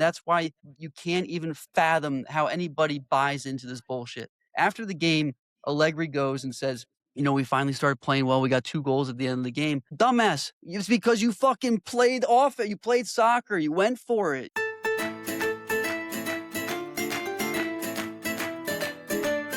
That's why you can't even fathom how anybody buys into this bullshit. After the game, Allegri goes and says, we finally started playing well. We got 2 goals at the end of the game. Dumbass. It's because you fucking played off it. You played soccer. You went for it.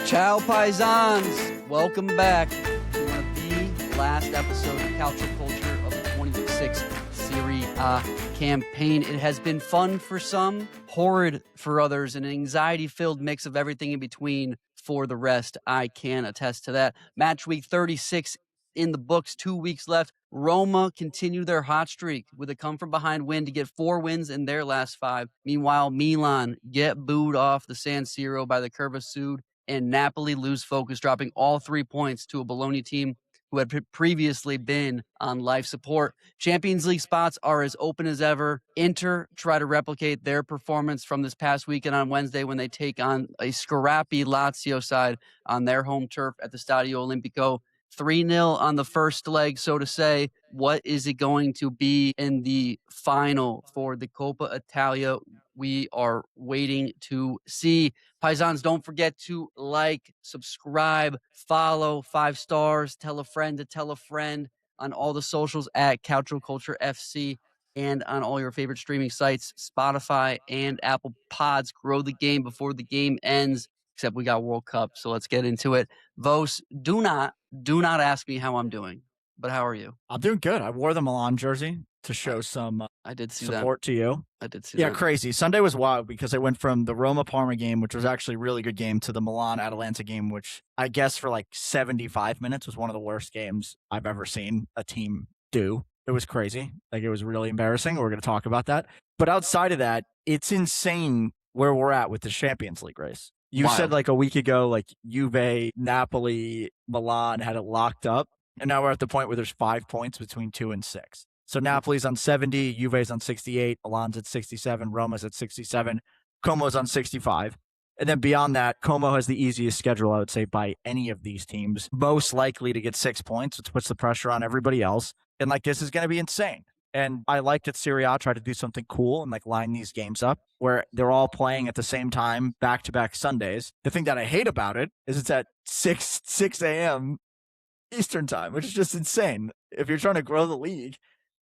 Ciao, paisans. Welcome back to one of the last episodes of Calcio Culture of the 26 Serie A campaign. It has been fun for some, horrid for others, and an anxiety-filled mix of everything in between for the rest. I can attest to that. Matchweek 36 in the books, 2 weeks left. Roma continue their hot streak with a come-from-behind win to get 4 wins in their last 5. Meanwhile, Milan get booed off the San Siro by the Curva Sud, and Napoli lose focus, dropping all 3 points to a Bologna team who had previously been on life support. Champions League spots are as open as ever. Inter try to replicate their performance from this past weekend on Wednesday when they take on a scrappy Lazio side on their home turf at the Stadio Olimpico. 3-0 on the first leg, so to say. What is it going to be in the final for the Coppa Italia? We are waiting to see. Paisans, don't forget to like, subscribe, follow, 5 stars, tell a friend to tell a friend on all the socials at Calcio Culture FC and on all your favorite streaming sites, Spotify and Apple Pods. Grow the game before the game ends, except we got World Cup, so let's get into it. Vos, do not ask me how I'm doing, but how are you? I'm doing good. I wore the Milan jersey to show some I did see support to you. I did see Yeah, that. crazy. Sunday was wild because I went from the Roma-Parma game, which was actually a really good game, to the Milan-Atalanta game, which I guess for like 75 minutes was one of the worst games I've ever seen a team do. It was crazy. Like, it was really embarrassing. We're going to talk about that. But outside of that, it's insane where we're at with the Champions League race. You Wild. said like a week ago, like Juve, Napoli, Milan had it locked up. And now we're at the point where there's 5 points between 2 and 6. So Napoli's on 70, Juve's on 68, Milan's at 67, Roma's at 67, Como's on 65. And then beyond that, Como has the easiest schedule, I would say, by any of these teams. Most likely to get 6 points, which puts the pressure on everybody else. And like, this is going to be insane. And I like that Serie A tried to do something cool and like line these games up where they're all playing at the same time, back-to-back Sundays. The thing that I hate about it is it's at 6 a.m. Eastern time, which is just insane. If you're trying to grow the league,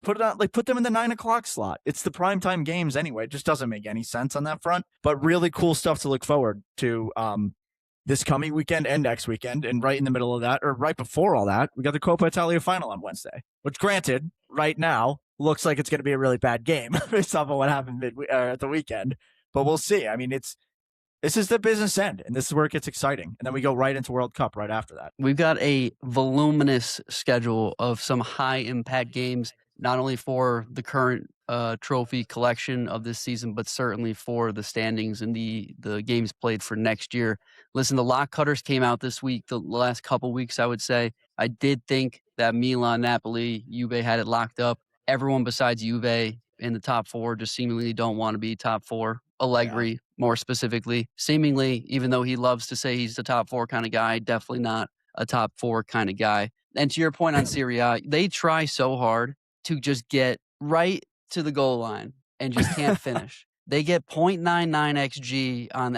put it on, like, put them in the 9 o'clock slot. It's the primetime games anyway. It just doesn't make any sense on that front. But really cool stuff to look forward to this coming weekend and next weekend. And right in the middle of that, or right before all that, we got the Coppa Italia final on Wednesday, which, granted, right now looks like it's going to be a really bad game based off of what happened at the weekend. But we'll see. I mean, this is the business end, and this is where it gets exciting. And then we go right into World Cup right after that. We've got a voluminous schedule of some high-impact games, not only for the current trophy collection of this season, but certainly for the standings and the games played for next year. Listen, the lock cutters came out this week, the last couple weeks, I would say. I did think that Milan, Napoli, Juve had it locked up. Everyone besides Juve in the top 4 just seemingly don't want to be top 4. Allegri, more specifically, seemingly, even though he loves to say he's the top 4 kind of guy, definitely not a top 4 kind of guy. And to your point on Serie A, they try so hard to just get right to the goal line and just can't finish. They get 0.99 XG on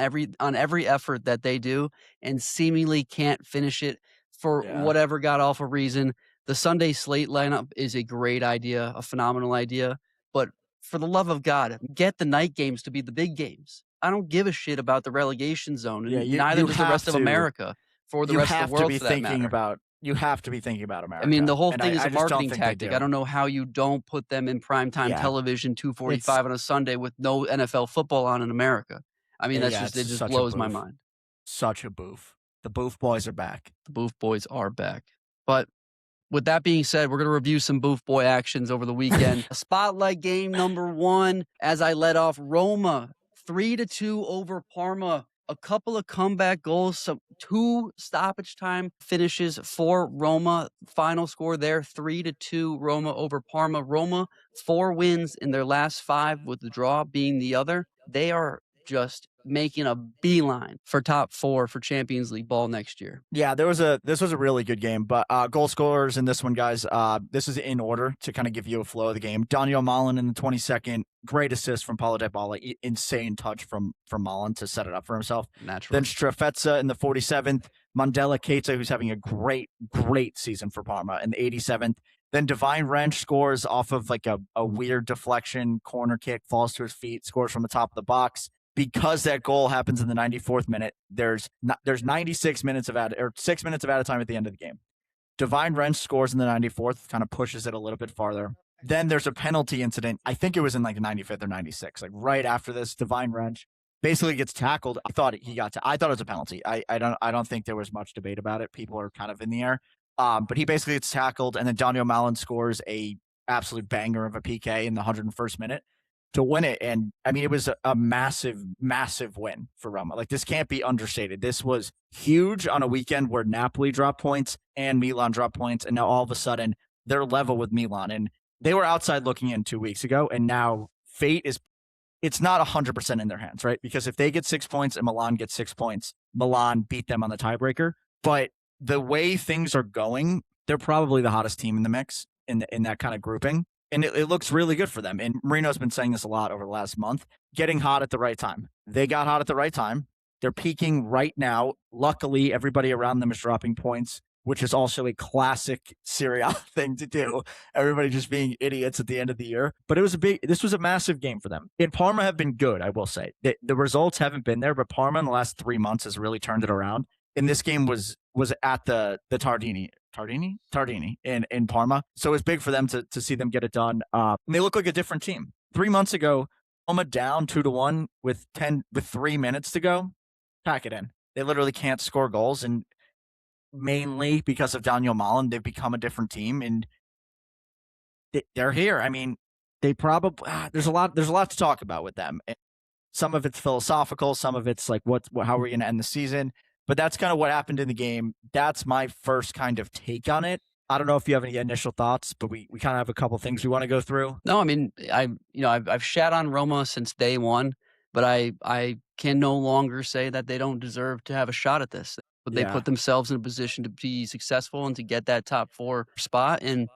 every effort that they do and seemingly can't finish it for whatever god-awful reason. The Sunday slate lineup is a great idea, a phenomenal idea, but for the love of God, get the night games to be the big games. I don't give a shit about the relegation zone, and neither does the rest of America for the rest of the world, for that matter. You have to be thinking about America. I mean, the whole thing is a marketing tactic. I don't know how you don't put them in primetime television, 2:45 on a Sunday with no NFL football on in America. I mean, it just blows my mind. Such a boof. The Boof Boys are back. The Boof Boys are back. But with that being said, we're going to review some Boof Boy actions over the weekend. Spotlight game number 1, as I led off, Roma 3-2 over Parma. A couple of comeback goals, 2 stoppage time finishes for Roma. Final score there, 3-2 Roma over Parma. Roma, 4 wins in their last 5, with the draw being the other. They are just making a beeline for top 4 for Champions League ball next year. Yeah, this was a really good game, but goal scorers in this one, guys. This is in order to kind of give you a flow of the game. Donyell Malen in the 22nd, great assist from Paulo Dybala, insane touch from Malen to set it up for himself. Naturally. Then Strefezza in the 47th, Mandela Keita, who's having a great season for Parma, in the 87th. Then Divine Rensch scores off of like a weird deflection, corner kick, falls to his feet, scores from the top of the box. Because that goal happens in the 94th minute, there's 96 minutes of 6 minutes of added time at the end of the game. Divine Rensch scores in the 94th, kind of pushes it a little bit farther. Then there's a penalty incident. I think it was in like the 95th or 96th. Like right after this, Divine Rensch basically gets tackled. I thought it was a penalty. I don't think there was much debate about it. People are kind of in the air. But he basically gets tackled, and then Donyell Malen scores a absolute banger of a PK in the 101st minute to win it. And I mean, it was a massive win for Roma. Like, this can't be understated. This was huge on a weekend where Napoli dropped points and Milan dropped points, and now all of a sudden they're level with Milan. And they were outside looking in 2 weeks ago, and now it's not 100% in their hands, right? Because if they get 6 points and Milan gets 6 points, Milan beat them on the tiebreaker. But the way things are going, they're probably the hottest team in the mix in that kind of grouping. And it looks really good for them. And Marino's been saying this a lot over the last month, getting hot at the right time. They got hot at the right time. They're peaking right now. Luckily, everybody around them is dropping points, which is also a classic Serie A thing to do. Everybody just being idiots at the end of the year. But this was a massive game for them. And Parma have been good, I will say. The results haven't been there, but Parma in the last 3 months has really turned it around. And this game was at the Tardini in Parma. So it's big for them to see them get it done. And they look like a different team. 3 months ago, Roma down 2-1 with 3 minutes to go. Pack it in. They literally can't score goals, and mainly because of Donyell Malen, they've become a different team, and they're here. I mean, they probably there's a lot to talk about with them. And some of it's philosophical, some of it's like how are we going to end the season. But that's kind of what happened in the game. That's my first kind of take on it. I don't know if you have any initial thoughts, but we kind of have a couple things we want to go through. No, I mean, I've shat on Roma since day one, but I can no longer say that they don't deserve to have a shot at this. But they put themselves in a position to be successful and to get that top 4 spot. And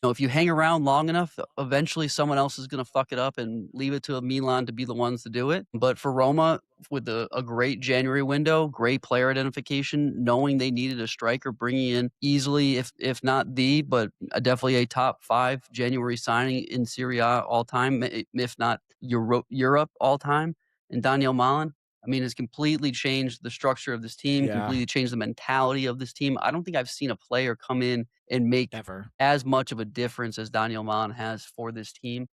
if you hang around long enough, eventually someone else is going to fuck it up and leave it to Milan to be the ones to do it. But for Roma, with a great January window, great player identification, knowing they needed a striker, bringing in easily, if not but definitely a top 5 January signing in Serie A all time, if not Europe all time, and Donyell Malen. I mean, it's completely changed the structure of this team, completely changed the mentality of this team. I don't think I've seen a player come in and make as much of a difference as Donyell Malen has for this team.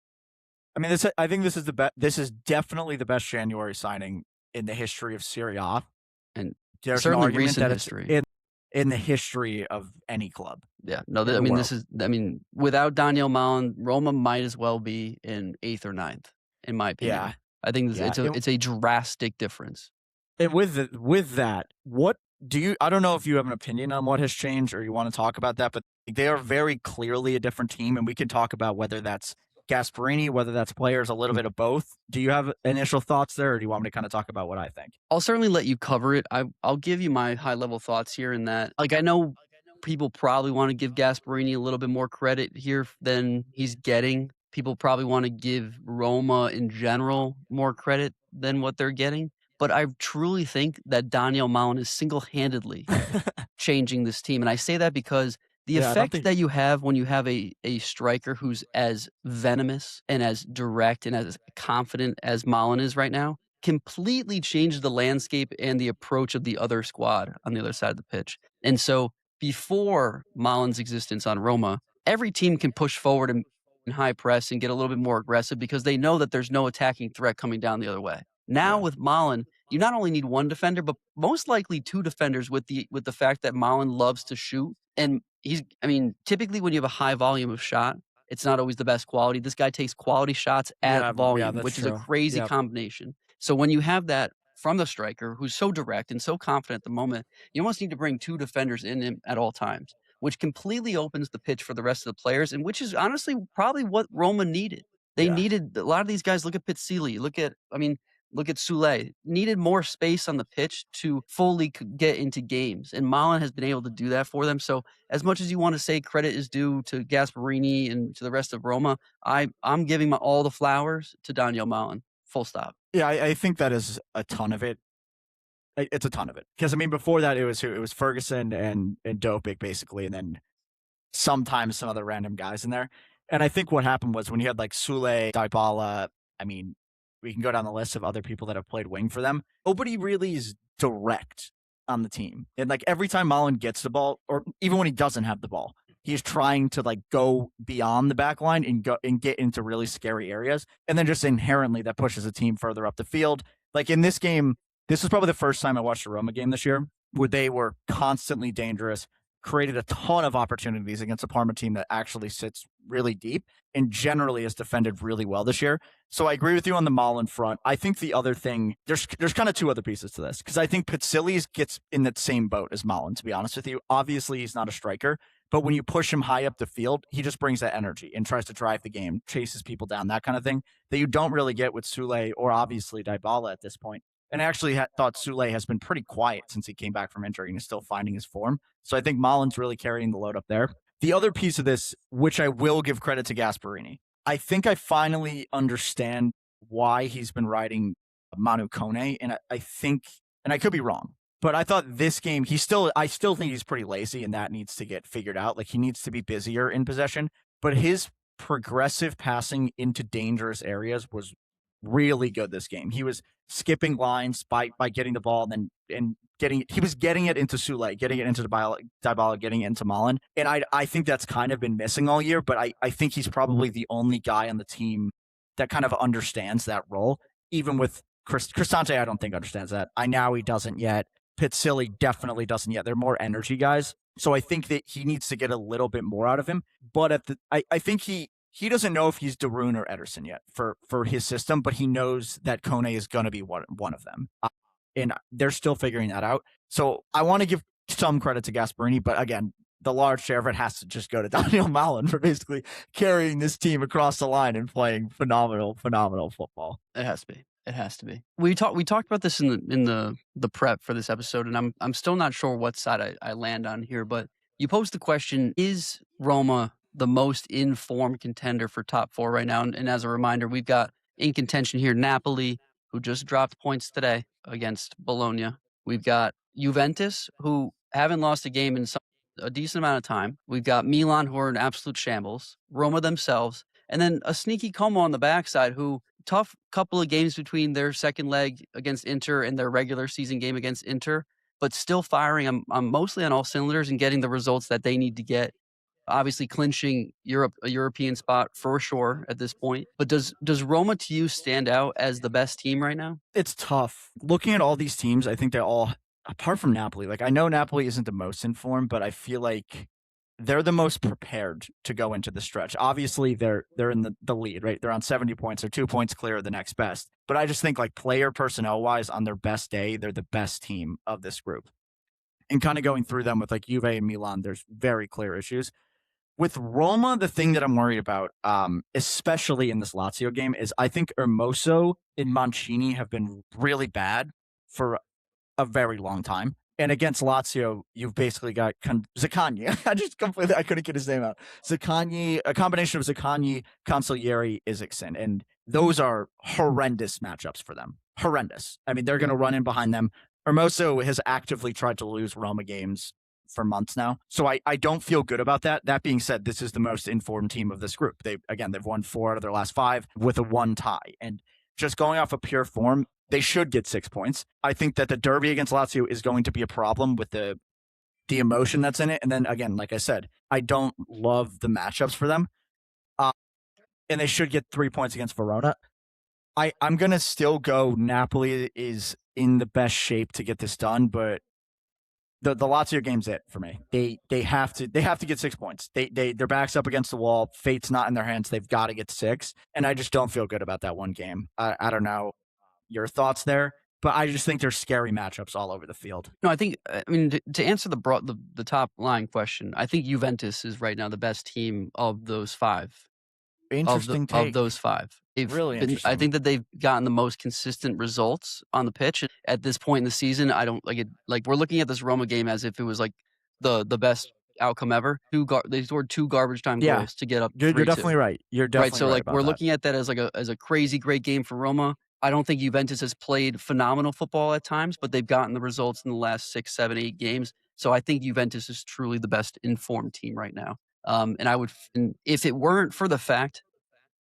I mean, I think this is the best. This is definitely the best January signing in the history of Serie A, and there's certainly an argument recent that history in the history of any club. Yeah, no, without Donyell Malen, Roma might as well be in 8th or 9th, in my opinion. Yeah. I think it's a drastic difference. And with that, what do you? I don't know if you have an opinion on what has changed or you want to talk about that, but they are very clearly a different team, and we can talk about whether that's Gasperini, whether that's players, a little bit of both. Do you have initial thoughts there, or do you want me to kind of talk about what I think? I'll certainly let you cover it. I'll give you my high level thoughts here. In that, like, I know people probably want to give Gasperini a little bit more credit here than he's getting. People probably want to give Roma in general more credit than what they're getting. But I truly think that Donyell Malen is single-handedly changing this team. And I say that because the effect that you have when you have a striker who's as venomous and as direct and as confident as Malen is right now completely changes the landscape and the approach of the other squad on the other side of the pitch. And so before Malen's existence on Roma, every team can push forward and high press and get a little bit more aggressive because they know that there's no attacking threat coming down the other way. Now with Malen, you not only need one defender, but most likely 2 defenders with the fact that Malen loves to shoot. And typically when you have a high volume of shot, it's not always the best quality. This guy takes quality shots at volume, which is a crazy combination. So when you have that from the striker who's so direct and so confident at the moment, you almost need to bring 2 defenders in him at all times, which completely opens the pitch for the rest of the players, and which is honestly probably what Roma needed. They needed a lot of these guys. Look at Pizzili. Look at Sule. Needed more space on the pitch to fully get into games. And Malen has been able to do that for them. So as much as you want to say credit is due to Gasparini and to the rest of Roma, I'm giving all the flowers to Donyell Malen. Full stop. Yeah, I think that is a ton of it. It's a ton of it. Because, I mean, before that, it was Ferguson and Dopic, basically, and then sometimes some other random guys in there. And I think what happened was when you had like Sule, Dybala, I mean, we can go down the list of other people that have played wing for them. Nobody really is direct on the team. And like every time Malen gets the ball, or even when he doesn't have the ball, he's trying to like go beyond the back line and get into really scary areas. And then just inherently that pushes a team further up the field. Like in this game, this was probably the first time I watched a Roma game this year where they were constantly dangerous, created a ton of opportunities against a Parma team that actually sits really deep and generally has defended really well this year. So I agree with you on the Malen front. I think the other thing, there's kind of two other pieces to this, because I think Pizzilli's gets in that same boat as Malen, to be honest with you. Obviously, he's not a striker, but when you push him high up the field, he just brings that energy and tries to drive the game, chases people down, that kind of thing that you don't really get with Sule or obviously Dybala at this point. And I actually thought Sule has been pretty quiet since he came back from injury and is still finding his form. So I think Malen's really carrying the load up there. The other piece of this, which I will give credit to Gasparini, I think I finally understand why he's been riding Manu Kone. And I think, and I could be wrong, but I thought this game, I still think he's pretty lazy and that needs to get figured out. Like he needs to be busier in possession, but his progressive passing into dangerous areas was really good this game. He was skipping lines by getting the ball and he was getting it into Sule, getting it into Dybala, getting it into Malen. And I think that's kind of been missing all year, but I think he's probably the only guy on the team that kind of understands that role. Even with Cristante, I don't think understands that. I know he doesn't yet. Pizzilli definitely doesn't yet. They're more energy guys. So I think that he needs to get a little bit more out of him. But I think he doesn't know if he's Darun or Ederson yet for his system, but he knows that Kone is going to be one of them. And they're still figuring that out. So I want to give some credit to Gasparini, but again, the large share of it has to just go to Donyell Malen for basically carrying this team across the line and playing phenomenal football. It has to be. It has to be. We talked about this in the prep for this episode, and I'm still not sure what side I land on here, but you posed the question, is Roma the most informed contender for top four right now? And as a reminder, we've got in contention here Napoli, who just dropped points today against Bologna. We've got Juventus, who haven't lost a game in a decent amount of time. We've got Milan, who are in absolute shambles, Roma themselves, and then a sneaky Como on the backside, who tough couple of games between their second leg against Inter and their regular season game against Inter, but still firing mostly on all cylinders and getting the results that they need to get. Obviously clinching a European spot for sure at this point. But does Roma to you stand out as the best team right now? It's tough. Looking at all these teams, I think they all, apart from Napoli, like I know Napoli isn't the most informed, but I feel like they're the most prepared to go into the stretch. Obviously, they're in the lead, right? They're on 70 points. They're 2 points clear of the next best. But I just think like player personnel-wise, on their best day, they're the best team of this group. And kind of going through them with like Juve and Milan, there's very clear issues. With Roma, the thing that I'm worried about, especially in this Lazio game, is I think Hermoso and Mancini have been really bad for a very long time. And against Lazio, you've basically got Zaccagni. I couldn't get his name out. Zaccagni, a combination of Zaccagni, Consigliere, Isaacson. And those are horrendous matchups for them. Horrendous. I mean, they're going to run in behind them. Hermoso has actively tried to lose Roma games for months now. So I don't feel good about that. That being said, this is the most informed team of this group. They've won 4 out of their last 5 with a 1 tie. And just going off of pure form, they should get 6 points. I think that the derby against Lazio is going to be a problem with the emotion that's in it. And then again, like I said, I don't love the matchups for them. And they should get 3 points against Verona. I'm going to still go Napoli is in the best shape to get this done, but the Lazio game's it for me. They have to get 6 points. Their back's up against the wall. Fate's not in their hands. They've got to get 6. And I just don't feel good about that one game. I don't know your thoughts there, but I just think there's scary matchups all over the field. No, I mean to answer the top line question, I think Juventus is right now the best team of those 5. Interesting take. Of those 5. Really I interesting. think that they've gotten the most consistent results on the pitch at this point in the season. I don't like it. Like, we're looking at this Roma game as if it was like the best outcome ever. They scored 2 garbage time Yeah. goals to get up You're 3-2. definitely right. You're Right, definitely so, right like, about we're that. looking at that as a crazy great game for Roma. I don't think Juventus has played phenomenal football at times, but they've gotten the results in the last 6, 7, 8 games. So I think Juventus is truly the best informed team right now. And if it weren't for the fact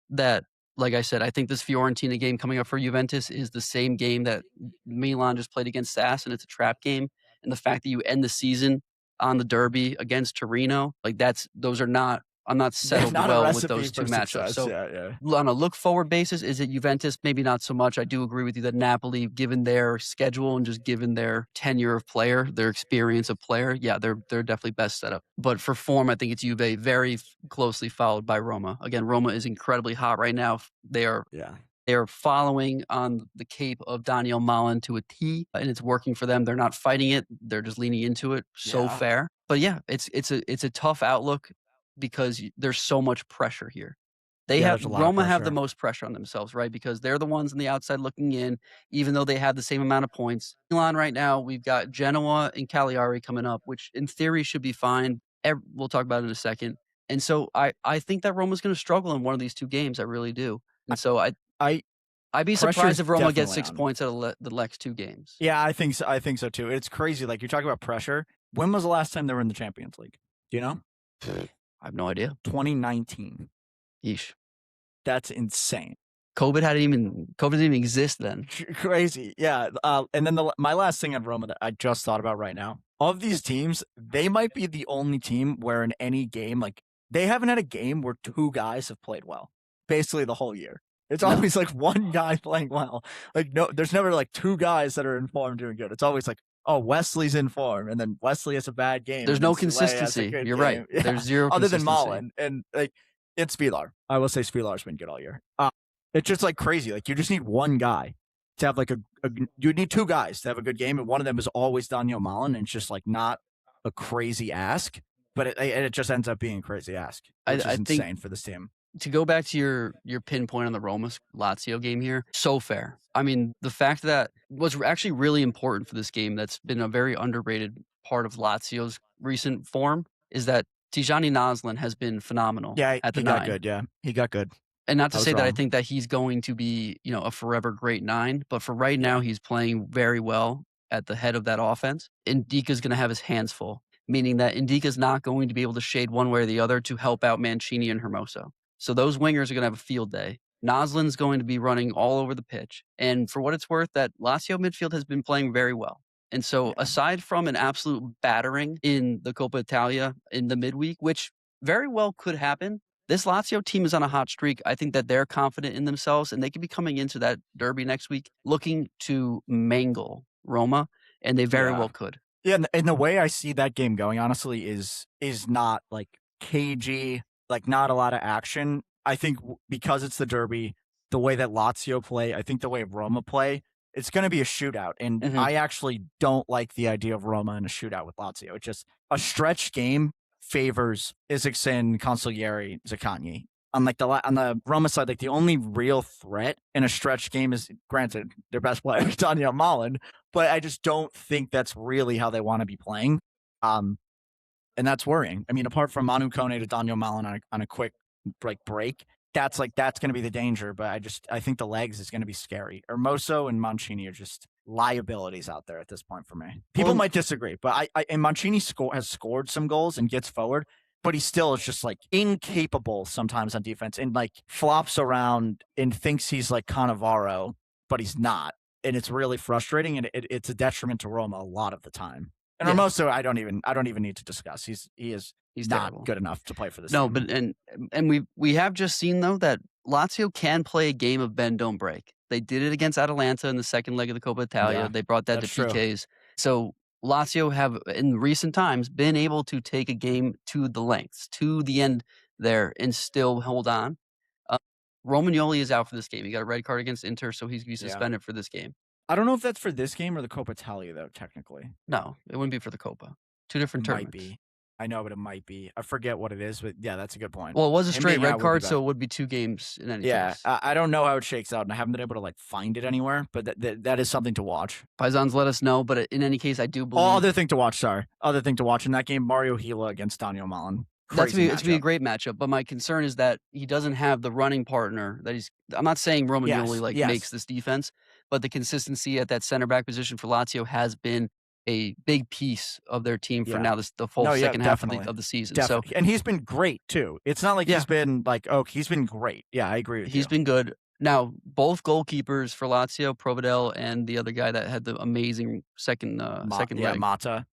that, like I said, I think this Fiorentina game coming up for Juventus is the same game that Milan just played against SAS, and it's a trap game. And the fact that you end the season on the derby against Torino, like I'm not settled Not a well with recipe those two for matchups. success. So Yeah. on a look forward basis, is it Juventus? Maybe not so much. I do agree with you that Napoli, given their schedule and just given their tenure of player, their experience of player, yeah, they're definitely best set up. But for form, I think it's Juve, very closely followed by Roma. Again, Roma is incredibly hot right now. They are following on the cape of Donyell Malen to a T, and it's working for them. They're not fighting it; they're just leaning into it. So Yeah. fair, but yeah, it's a tough outlook because there's so much pressure here. There's a lot of Roma have the pressure. most pressure on themselves, right? Because they're the ones on the outside looking in, even though they have the same amount of points. Milan right now, we've got Genoa and Cagliari coming up, which in theory should be fine. We'll talk about it in a second. And so I think that Roma's going to struggle in one of these 2 games. I really do. And so I I'd be pressure's surprised if Roma gets definitely 6 on. points out of the next 2 games. Yeah, I think so too. It's crazy. Like, you're talking about pressure. When was the last time they were in the Champions League? Do you know? I have no idea. 2019. Yeesh. That's insane. COVID didn't even exist then. Crazy. Yeah. And then my last thing on Roma that I just thought about right now, of these teams, they might be the only team where in any game, like, they haven't had a game where 2 guys have played well basically the whole year. It's always like one guy playing well. Like, no, there's never like 2 guys that are in form doing good. It's always like, oh, Wesley's in form, and then Wesley has a bad game. There's and no then Soulé has a consistency. good You're game. right. Yeah. There's zero Other than consistency. Malen, and like, it's Spilar. I will say Spilar's been good all year. It's just like crazy. Like, you just need one guy to have like you need 2 guys to have a good game, and one of them is always Donyell Malen, and it's just like not a crazy ask, but it just ends up being a crazy ask, which is insane for this team. To go back to your pinpoint on the Roma Lazio game here, so fair. I mean, the fact that what's actually really important for this game that's been a very underrated part of Lazio's recent form is that Tijani Naslin has been phenomenal at the he 9. got good. Yeah, he got good. And not to say that I wrong. think that he's going to be, a forever great 9, but for right now, he's playing very well at the head of that offense. Ndika's going to have his hands full, meaning that Ndika's not going to be able to shade one way or the other to help out Mancini and Hermoso. So those wingers are going to have a field day. Naslin's going to be running all over the pitch. And for what it's worth, that Lazio midfield has been playing very well. And so aside from an absolute battering in the Coppa Italia in the midweek, which very well could happen, this Lazio team is on a hot streak. I think that they're confident in themselves, and they could be coming into that derby next week looking to mangle Roma, and they very well could. Yeah, and the way I see that game going, honestly, is not like cagey, like not a lot of action. I think because it's the derby, the way that Lazio play, I think the way Roma play, it's going to be a shootout. And I actually don't like the idea of Roma in a shootout with Lazio. It's just a stretch game favors Isaacson, Consigliere, Zaccagni. On the Roma side, like, the only real threat in a stretch game is, granted, their best player is Donyell Malen, but I just don't think that's really how they want to be playing. And that's worrying. I mean, apart from Manu Kone to Donyell Malen on a quick break, that's going to be the danger. But I think the legs is going to be scary. Hermoso and Mancini are just liabilities out there at this point for me. People might disagree, but and Mancini has scored some goals and gets forward, but he still is just like incapable sometimes on defense, and like flops around and thinks he's like Cannavaro, but he's not. And it's really frustrating, and it's a detriment to Roma a lot of the time. And Hermoso, I don't even need to discuss. He's not terrible. Good enough to play for this team. But and we have just seen, though, that Lazio can play a game of bend don't break. They did it against Atalanta in the second leg of the Coppa Italia. Yeah, they brought that to PKs. True. So Lazio have in recent times been able to take a game to the lengths, to the end there, and still hold on. Romagnoli is out for this game. He got a red card against Inter, so he's going to be suspended for this game. I don't know if that's for this game or the Coppa Italia, though, technically. No, it wouldn't be for the Coppa. Two different tournaments. Might be. I know, but it might be. I forget what it is, but yeah, that's a good point. Well, it was a Him straight being red out would be card, bad. so it would be 2 games in any Yeah, case. I don't know how it shakes out, and I haven't been able to like find it anywhere. But that is something to watch. Paisans, let us know. But in any case, I do believe Other thing to watch. Sorry, other thing to watch in that game: Mario Gila against Donyell Malen. it's gonna be a great matchup. But my concern is that he doesn't have the running partner that he's. I'm not saying Romagnoli makes this defense, but the consistency at that center back position for Lazio has been a big piece of their team for now the full second half of the season. Definitely. So, and he's been great too. It's not like he's been like, he's been great. Yeah, I agree with you. He's been good. Now, both goalkeepers for Lazio, Provedel and the other guy that had the amazing second leg. Mata.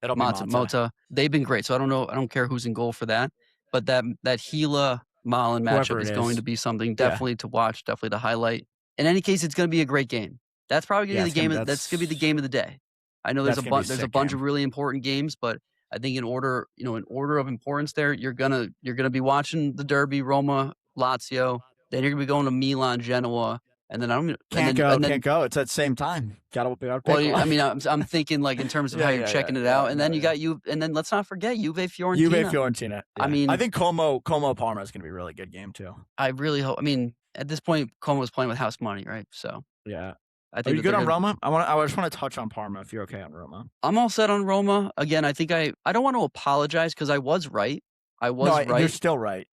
They've been great. So I don't know. I don't care who's in goal for that. But that Gila Malen matchup is going to be something definitely to watch, definitely to highlight. In any case, it's going to be a great game. That's probably going to be the game. That's going to be the game of the day. I know there's a bunch of really important games, but I think in order of importance, there you're gonna be watching the derby, Roma, Lazio. Then you're gonna be going to Milan, Genoa, and then can't go. It's at the same time. Gotta pick well, I mean, I'm thinking like in terms of how you're checking it out, and then you got and then let's not forget Juve Fiorentina. Yeah. I mean, I think Como Parma is gonna be a really good game too. I really hope. I mean, at this point, Como's playing with house money, right? So yeah. I think Are you good on Roma? I just want to touch on Parma if you're okay on Roma. I'm all set on Roma. Again, I think I don't want to apologize because I was right. Right. You're still right.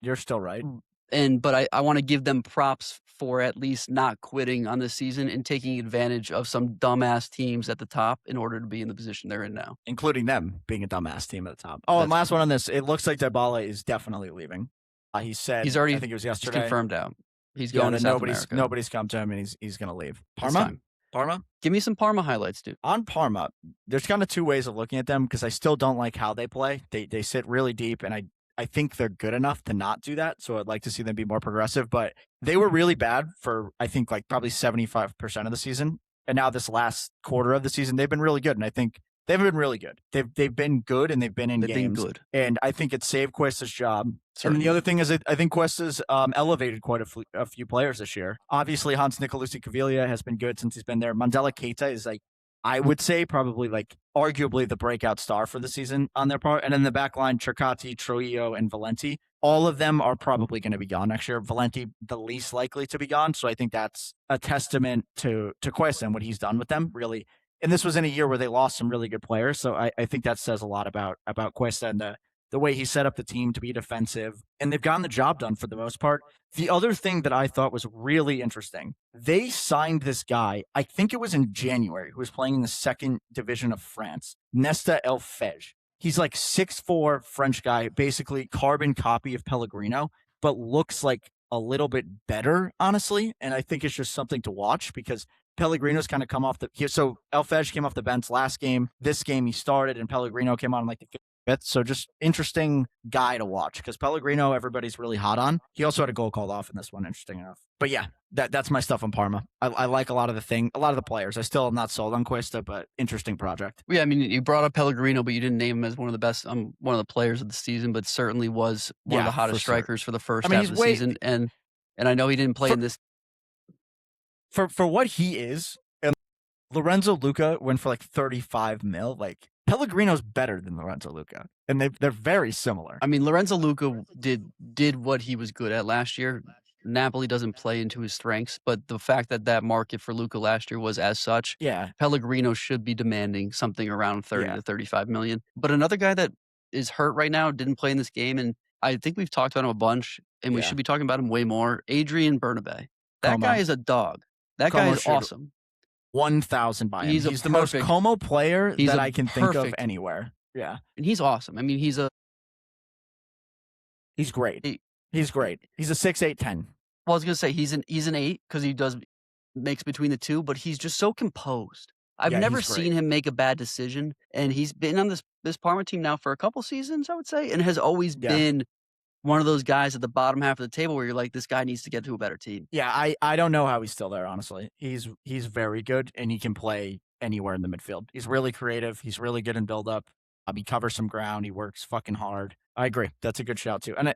But I want to give them props for at least not quitting on this season and taking advantage of some dumbass teams at the top in order to be in the position they're in now. Including them being a dumbass team at the top. And last one on this. It looks like Dybala is definitely leaving. He said he's already. I think it was yesterday. He's confirmed out. He's going to South America. Nobody's come to him and he's going to leave. Parma? Give me some Parma highlights, dude. On Parma, there's kind of two ways of looking at them because I still don't like how they play. They sit really deep, and I think they're good enough to not do that. So I'd like to see them be more progressive. But they were really bad for, I think, like probably 75% of the season. And now this last quarter of the season, they've been really good. And I think they've been really good. They've been good, and they've been in games. Been good. And I think it saved Cuesta's job. Certainly. And the other thing is I think Cuesta's elevated quite a few players this year. Obviously, Hans Nicolucci Caviglia has been good since he's been there. Mandela Keita is like, I would say probably like arguably the breakout star for the season on their part. And then the back line, Cercati, Trujillo, and Valenti, all of them are probably going to be gone next year. Valenti, the least likely to be gone. So I think that's a testament to Cuesta and what he's done with them, really. And this was in a year where they lost some really good players. So I think that says a lot about Cuesta and the way he set up the team to be defensive. And they've gotten the job done for the most part. The other thing that I thought was really interesting, they signed this guy, I think it was in January, who was playing in the second division of France, Nesta Elfej. He's like 6'4" French guy, basically carbon copy of Pellegrino, but looks like a little bit better, honestly. And I think it's just something to watch because Pellegrino's kind of come off so Elfej came off the bench last game. This game he started, and Pellegrino came on like the fifth. So just interesting guy to watch because Pellegrino, everybody's really hot on. He also had a goal called off in this one, interesting enough. But yeah, that's my stuff on Parma. I like a lot of the players. I still am not sold on Cuesta, but interesting project. Yeah, I mean, you brought up Pellegrino, but you didn't name him as one of the best, one of the players of the season, but certainly was one of the hottest strikers for the first half of the season. And I know he didn't play in this. For what he is, and Lorenzo Luca went for like 35 mil, like Pellegrino's better than Lorenzo Luca, and they're very similar. I mean, Lorenzo Luca did what he was good at last year. Napoli doesn't play into his strengths, but the fact that market for Luca last year was as such, Pellegrino should be demanding something around 30 to 35 million. But another guy that is hurt right now, didn't play in this game, and I think we've talked about him a bunch, and we should be talking about him way more. Adrian Bernabe. That guy is a dog. That guy is awesome. 1,000 by him. He's the most Como player that I can think of anywhere. Yeah. And he's awesome. I mean, he's great. He's great. He's a 6'8", 10. Well, I was going to say he's an 8 because he makes between the two, but he's just so composed. I've never seen him make a bad decision, and he's been on this Parma team now for a couple seasons, I would say, and has always been one of those guys at the bottom half of the table where you're like, this guy needs to get to a better team. Yeah, I don't know how he's still there, honestly. He's very good, and he can play anywhere in the midfield. He's really creative. He's really good in build-up. He covers some ground. He works fucking hard. I agree. That's a good shout, too. And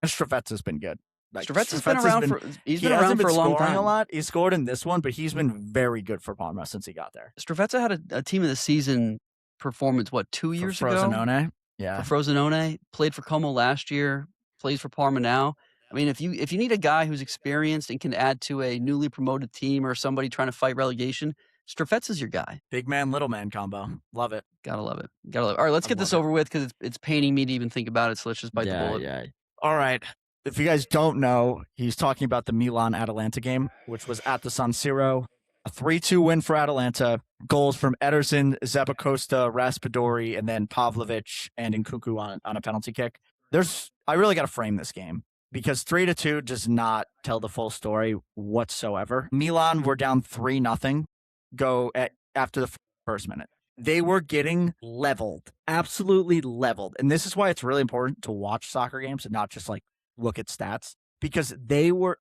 Stravezza's been good. Like, Stravezza's been around for a long time. A lot. He scored in this one, but he's been very good for Parma since he got there. Stravezza had a team of the season performance, 2 years ago? Frosinone? Yeah. for Frosinone, played for Como last year, plays for Parma now. I mean, if you need a guy who's experienced and can add to a newly promoted team or somebody trying to fight relegation, Strafetz is your guy. Big man, little man combo. Love it. Gotta love it. Gotta love it. All right, let's get this over with because it's paining me to even think about it. So let's just bite the bullet. Yeah. All right. If you guys don't know, he's talking about the Milan-Atalanta game, which was at the San Siro. A 3-2 win for Atalanta. Goals from Ederson, Zappacosta, Raspadori, and then Pavlovic and Nkunku on a penalty kick. I really got to frame this game because 3-2 does not tell the full story whatsoever. Milan were down 3-0 after the first minute. They were getting leveled, absolutely leveled. And this is why it's really important to watch soccer games and not just like look at stats, because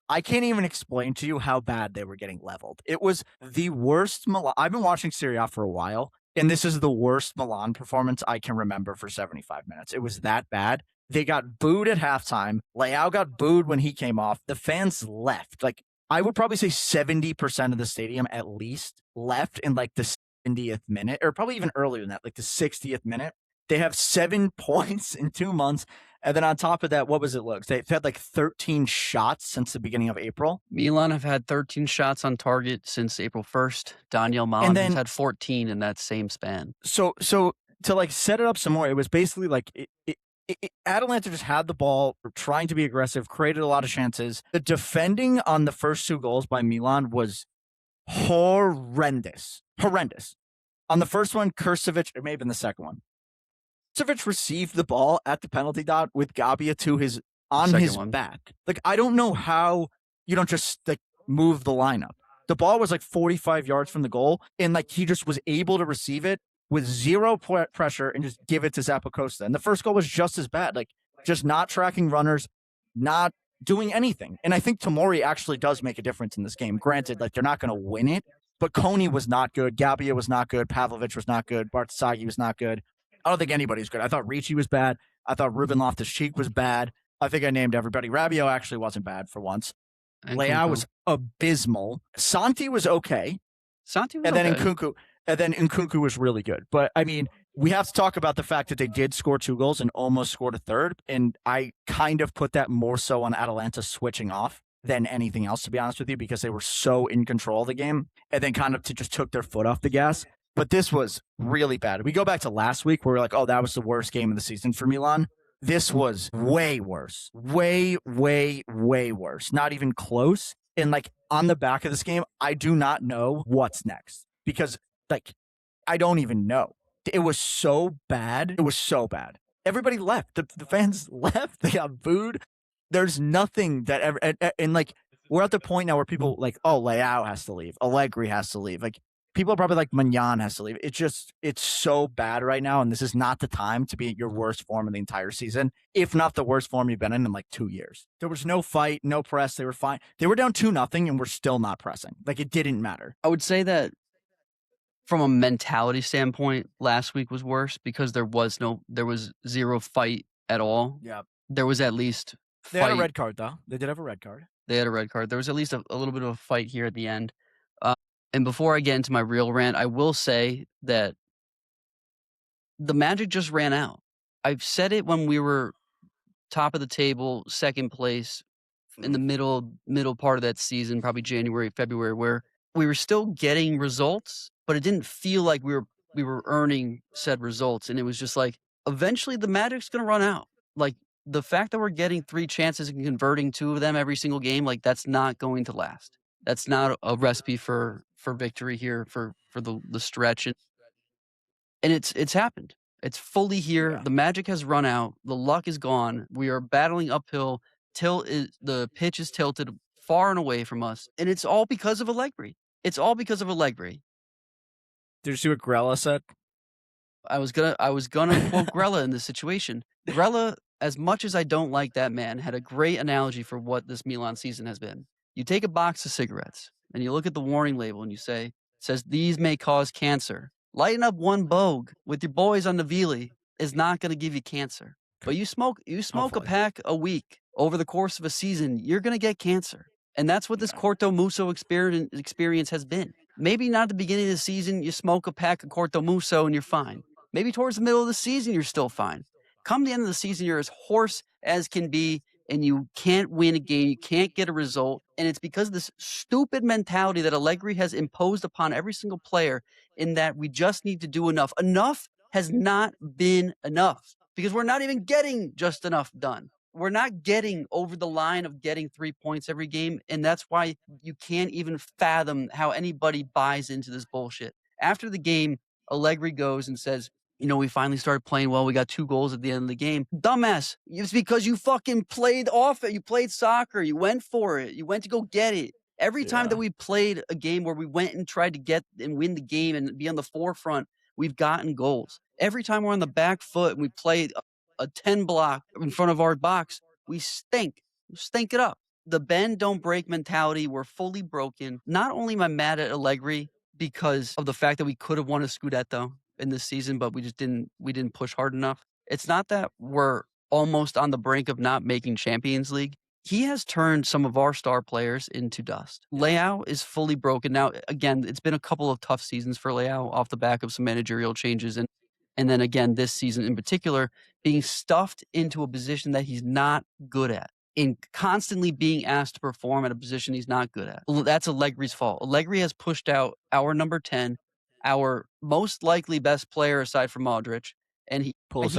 I can't even explain to you how bad they were getting leveled. It was the worst Milan. I've been watching Serie A for a while, and this is the worst Milan performance I can remember for 75 minutes. It was that bad. They got booed at halftime. Leao got booed when he came off. The fans left. Like, I would probably say 70% of the stadium at least left in like the 70th minute, or probably even earlier than that, like the 60th minute. They have 7 points in 2 months. And then on top of that, what was it, Luke? They've had like 13 shots since the beginning of April. Milan have had 13 shots on target since April 1st. Donyell Malen has had 14 in that same span. So to like set it up some more, it was basically like Atalanta just had the ball, trying to be aggressive, created a lot of chances. The defending on the first 2 goals by Milan was horrendous. On the first one, Kurcevic, it may have been the second one. Kurcevic received the ball at the penalty dot with Gabbia on his back. Like, I don't know how you don't just like move the lineup. The ball was like 45 yards from the goal, and like he just was able to receive it with zero pressure and just give it to Zappacosta. And the first goal was just as bad, like just not tracking runners, not doing anything. And I think Tomori actually does make a difference in this game. Granted, like they're not going to win it, but Coney was not good. Gabbia was not good. Pavlovic was not good. Bartasagi was not good. I don't think anybody's good. I thought Ricci was bad. I thought Ruben Loftus-Cheek was bad. I think I named everybody. Rabiot actually wasn't bad for once. Leao was abysmal. Santi was okay. And then Nkunku was really good. But I mean, we have to talk about the fact that they did score 2 goals and almost scored a third. And I kind of put that more so on Atalanta switching off than anything else, to be honest with you, because they were so in control of the game and then kind of just took their foot off the gas. But this was really bad. We go back to last week where we're like, oh, that was the worst game of the season for Milan. This was way worse. Way, way, way worse. Not even close. And like on the back of this game, I do not know what's next because like I don't even know. It was so bad. Everybody left. The fans left. They got booed. There's nothing that ever and like we're at the point now where people like, oh, Leao has to leave. Allegri has to leave. Like people are probably like Magnan has to leave. It's so bad right now, and this is not the time to be at your worst form of the entire season, if not the worst form you've been in like 2 years. There was no fight, no press. They were fine. They were down 2-0, and we're still not pressing. Like it didn't matter. I would say that from a mentality standpoint, last week was worse because there was zero fight at all. Yeah, there was at least. They had a red card though. They did have a red card. They had a red card. There was at least a little bit of a fight here at the end. And before I get into my real rant, I will say that the magic just ran out. I've said it when we were top of the table, second place in the middle part of that season, probably January, February, where we were still getting results, but it didn't feel like we were earning said results. And it was just like, eventually the magic's going to run out. Like the fact that we're getting 3 chances and converting 2 of them every single game, like that's not going to last. That's not a recipe for victory here for the stretch. And it's happened. It's fully here. Yeah. The magic has run out. The luck is gone. We are battling uphill. The pitch is tilted far and away from us. And it's all because of Allegri. Did you see what Grella said? I was gonna quote Grella in this situation. Grella, as much as I don't like that man, had a great analogy for what this Milan season has been. You take a box of cigarettes and you look at the warning label and you say, it says these may cause cancer. Lighting up one bogue with your boys on the Vili is not going to give you cancer. But you smoke a pack a week over the course of a season, you're going to get cancer. And that's what this Corto Musso experience has been. Maybe not at the beginning of the season, you smoke a pack of Corto Musso and you're fine. Maybe towards the middle of the season, you're still fine. come the end of the season, you're as hoarse as can be, and you can't win a game, you can't get a result, and it's because of this stupid mentality that Allegri has imposed upon every single player in that we just need to do enough. Enough has not been enough because we're not even getting just enough done. We're not getting over the line of getting 3 points every game, and that's why you can't even fathom how anybody buys into this bullshit. After the game, Allegri goes and says, we finally started playing well. We got 2 goals at the end of the game. Dumbass. It's because you fucking played off it. You played soccer. You went for it. You went to go get it. Every time that we played a game where we went and tried to get and win the game and be on the forefront, we've gotten goals. Every time we're on the back foot and we play a 10 block in front of our box, we stink. We stink it up. The bend don't break mentality. We're fully broken. Not only am I mad at Allegri because of the fact that we could have won a Scudetto in this season, but we didn't push hard enough. It's not that we're almost on the brink of not making Champions League. He has turned some of our star players into dust. Leao is fully broken. Now, again, it's been a couple of tough seasons for Leao off the back of some managerial changes. And then again, this season in particular, being stuffed into a position that he's not good at and constantly being asked to perform at a position he's not good at. That's Allegri's fault. Allegri has pushed out our number 10, our most likely best player aside from Modric, and he's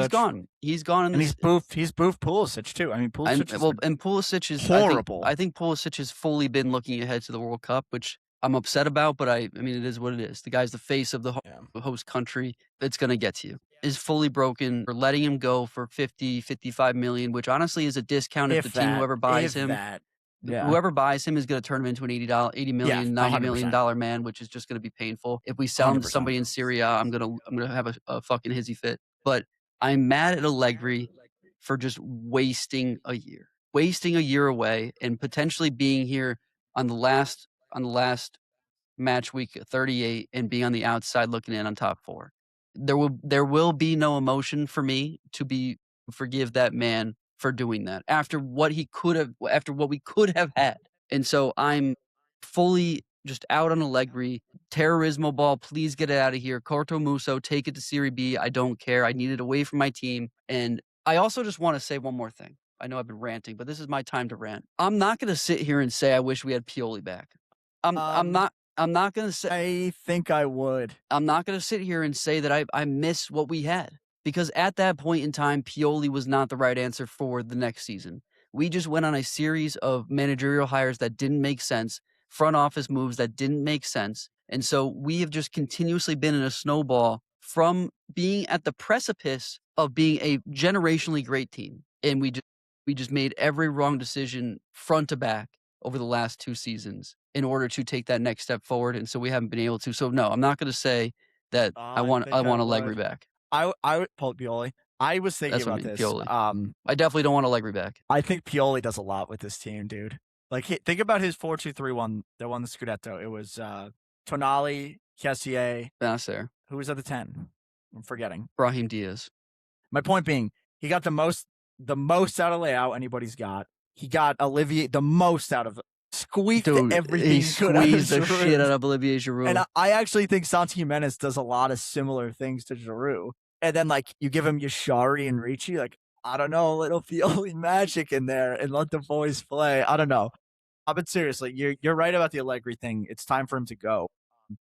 gone. He's gone. And he's boofed Pulisic too. I mean, Pulisic is horrible. I think Pulisic has fully been looking ahead to the World Cup, which I'm upset about, but I mean, it is what it is. The guy's the face of the host country. It's going to get to you. Is fully broken. We're letting him go for 50, 55 million, which honestly is a discount if the team, whoever buys him. Whoever buys him is going to turn him into an $80 million, $90 million man, which is just going to be painful. If we sell him to somebody in Serie A, I'm gonna have a fucking hizzy fit. But I'm mad at Allegri for just wasting a year away, and potentially being here on the last match week 38 and being on the outside looking in on top 4. There will be no emotion for me to forgive that man for doing that after what we could have had. And so I'm fully just out on Allegri. Terrorismo ball, please get it out of here. Corto Muso, take it to Serie B. I don't care. I need it away from my team. And I also just want to say one more thing. I know I've been ranting, but this is my time to rant. I'm not going to sit here and say I wish we had Pioli back. I'm not going to say. I think I would. I'm not going to sit here and say that I miss what we had. Because at that point in time, Pioli was not the right answer for the next season. We just went on a series of managerial hires that didn't make sense, front office moves that didn't make sense. And so we have just continuously been in a snowball from being at the precipice of being a generationally great team. And we just made every wrong decision front to back over the last 2 seasons in order to take that next step forward. And so we haven't been able to. So no, I'm not going to say that I want Allegri back. I would pull Pioli. I was thinking about this. Pioli. I definitely don't want Allegri back. I think Pioli does a lot with this team, dude. Like, think about his 4-2-3-1 that won the Scudetto. It was Tonali, Kessié. Benacer. Who was at the 10? I'm forgetting. Brahim Diaz. My point being, he got the most out of Leao anybody's got. He got Olivier the most out of squeezed everything. He squeezed the shit out of Olivier Giroud. And I actually think Santi Jimenez does a lot of similar things to Giroud. And then, like, you give him Yashari and Ricci, like, I don't know, a little Pioli magic in there and let the boys play. I don't know. But seriously, you're right about the Allegri thing. It's time for him to go.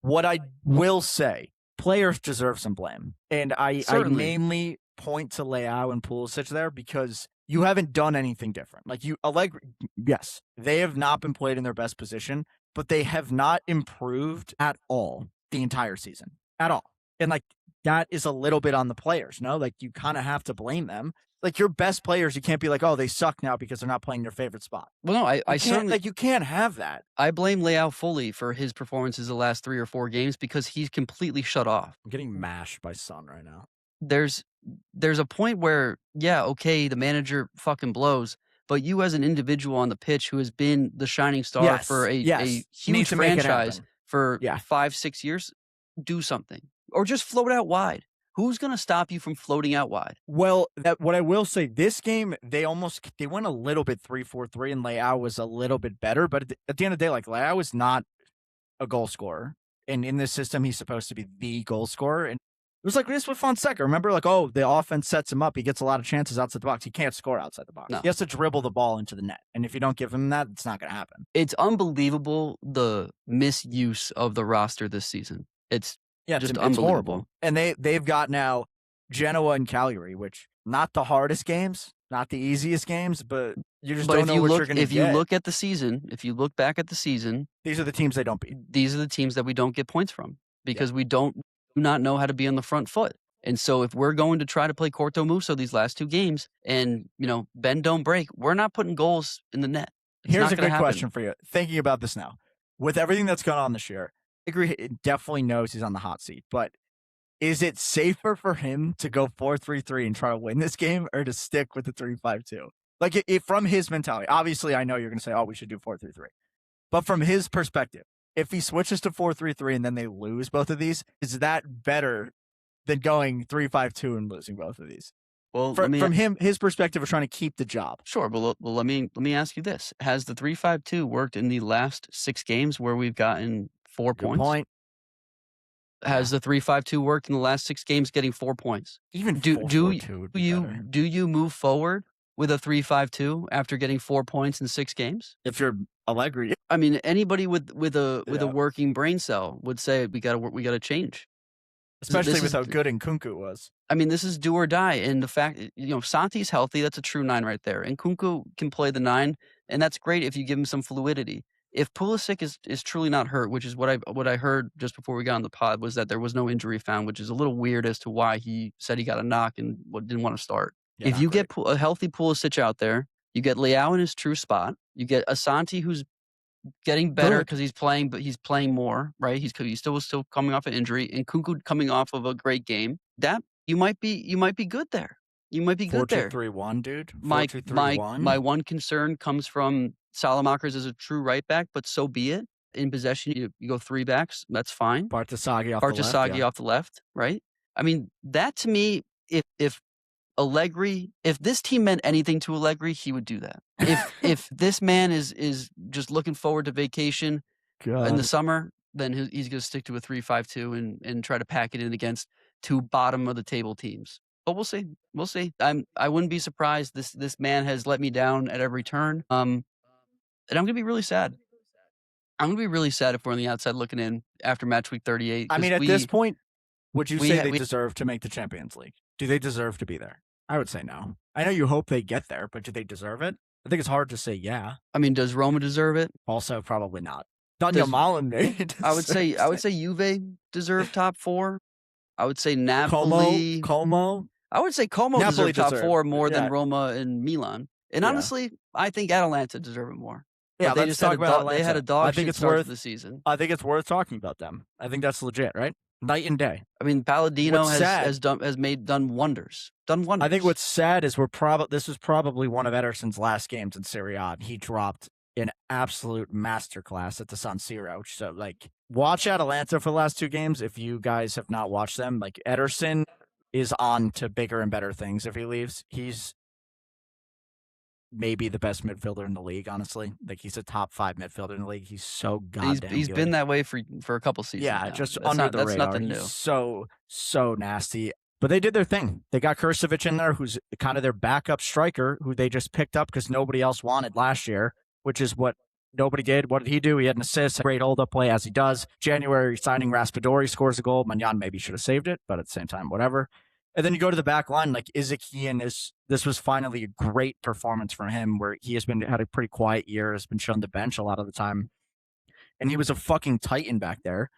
What I will say, players deserve some blame. And I mainly point to Leao and Pulisic there because you haven't done anything different. Like, Allegri, yes, they have not been played in their best position, but they have not improved at all the entire season. At all. And, like, that is a little bit on the players, no? Like, you kind of have to blame them. Like, your best players, you can't be like, oh, they suck now because they're not playing their favorite spot. Well, no, I certainly... Like, you can't have that. I blame Leao fully for his performances the last 3 or 4 games because he's completely shut off. I'm getting mashed by Son right now. There's a point where, yeah, okay, the manager fucking blows, but you as an individual on the pitch who has been the shining star for a huge franchise for 5-6 years, do something. Or just float out wide. Who's going to stop you from floating out wide? Well, what I will say, this game, they went a little bit 3-4-3, and Leao was a little bit better. But at the end of the day, like, Leao is not a goal scorer. And in this system, he's supposed to be the goal scorer. And was like this with Fonseca. Remember, like, oh, the offense sets him up. He gets a lot of chances outside the box. He can't score outside the box. No. He has to dribble the ball into the net. And if you don't give him that, it's not going to happen. It's unbelievable the misuse of the roster this season. It's just it's unbelievable. Horrible. And they've got now Genoa and Cagliari, which not the hardest games, not the easiest games, but you just don't know what you're going to get. If you look at the season, if you look back at the season, these are the teams they don't beat. These are the teams that we don't get points from because we do not know how to be on the front foot. And so if we're going to try to play Corto Muso these last 2 games and, bend, don't break, we're not putting goals in the net. Here's a good question for you. Thinking about this now, with everything that's gone on this year, I agree. It definitely knows he's on the hot seat, but is it safer for him to go 4-3-3 and try to win this game or to stick with the 3-5-2? Like, from his mentality, obviously I know you're going to say, oh, we should do 4-3-3. But from his perspective, if he switches to 4-3-3 and then they lose both of these, is that better than going 3-5-2 and losing both of these? Well, from his perspective of trying to keep the job. Sure, but let me ask you this: has the 3-5-2 worked in the last 6 games where we've gotten 4 points? Point. Has the 3-5-2 worked in the last 6 games, getting 4 points? Even do you move forward with a 3-5-2 after getting 4 points in 6 games? If you're Allegri, I mean, anybody with a working brain cell would say we got to change. Especially with how good Nkunku was. I mean, this is do or die. And the fact, Santi's healthy, that's a true 9 right there. And Nkunku can play the 9, and that's great if you give him some fluidity. If Pulisic is truly not hurt, which is what I heard just before we got on the pod, was that there was no injury found, which is a little weird as to why he said he got a knock and didn't want to start. Yeah, if you get a healthy Pulisic out there, you get Leao in his true spot, you get Asante who's getting better because he's playing, but he's playing more, right? He's still coming off an injury, and Nkunku coming off of a great game. That you might be good there. You might be good there. 4-2-3-1, dude. 4-2-3-1. My one concern comes from Salamakers as a true right back, but so be it. In possession, you go 3 backs. That's fine. Bartasagi off the left, right? I mean, that to me, if Allegri, if this team meant anything to Allegri, he would do that. If this man is just looking forward to vacation in the summer, then he's going to stick to a 3-5-2 and try to pack it in against 2 bottom of the table teams. But we'll see. We'll see. I wouldn't be surprised. This man has let me down at every turn. And I'm going to be really sad. I'm going to be really sad if we're on the outside looking in after match week 38. I mean, at this point, would you say they deserve to make the Champions League? Do they deserve to be there? I would say no. I know you hope they get there, but do they deserve it? I think it's hard to say yeah. I mean, does Roma deserve it? Also, probably not. Donyell Malen, I would say Juve deserve top 4. I would say Napoli. Como. I would say Como Napoli deserve top 4 more than Roma and Milan. And honestly, I think Atalanta deserve it more. Yeah, they just had a dog shit start to the season. I think it's worth talking about them. I think that's legit, right? Night and day. I mean, Palladino has done wonders. I think what's sad is this was probably one of Ederson's last games in Serie A. He dropped an absolute masterclass at the San Siro. So, watch Atalanta for the last 2 games. If you guys have not watched them, Ederson is on to bigger and better things if he leaves. He's maybe the best midfielder in the league, honestly. He's a top 5 midfielder in the league. He's so goddamn He's good. been that way for a couple seasons. Yeah, now. just that's under the radar. That's nothing new. He's so nasty. But they did their thing. They got Kurcevic in there, who's kind of their backup striker, who they just picked up because nobody else wanted last year, which is what nobody did. What did he do? He had an assist, a great hold-up play, as he does. January signing Raspadori, scores a goal. Magnan maybe should have saved it, but at the same time, whatever. And then you go to the back line, Izakian this was finally a great performance from him, where he had a pretty quiet year, has been shown the bench a lot of the time. And he was a fucking titan back there.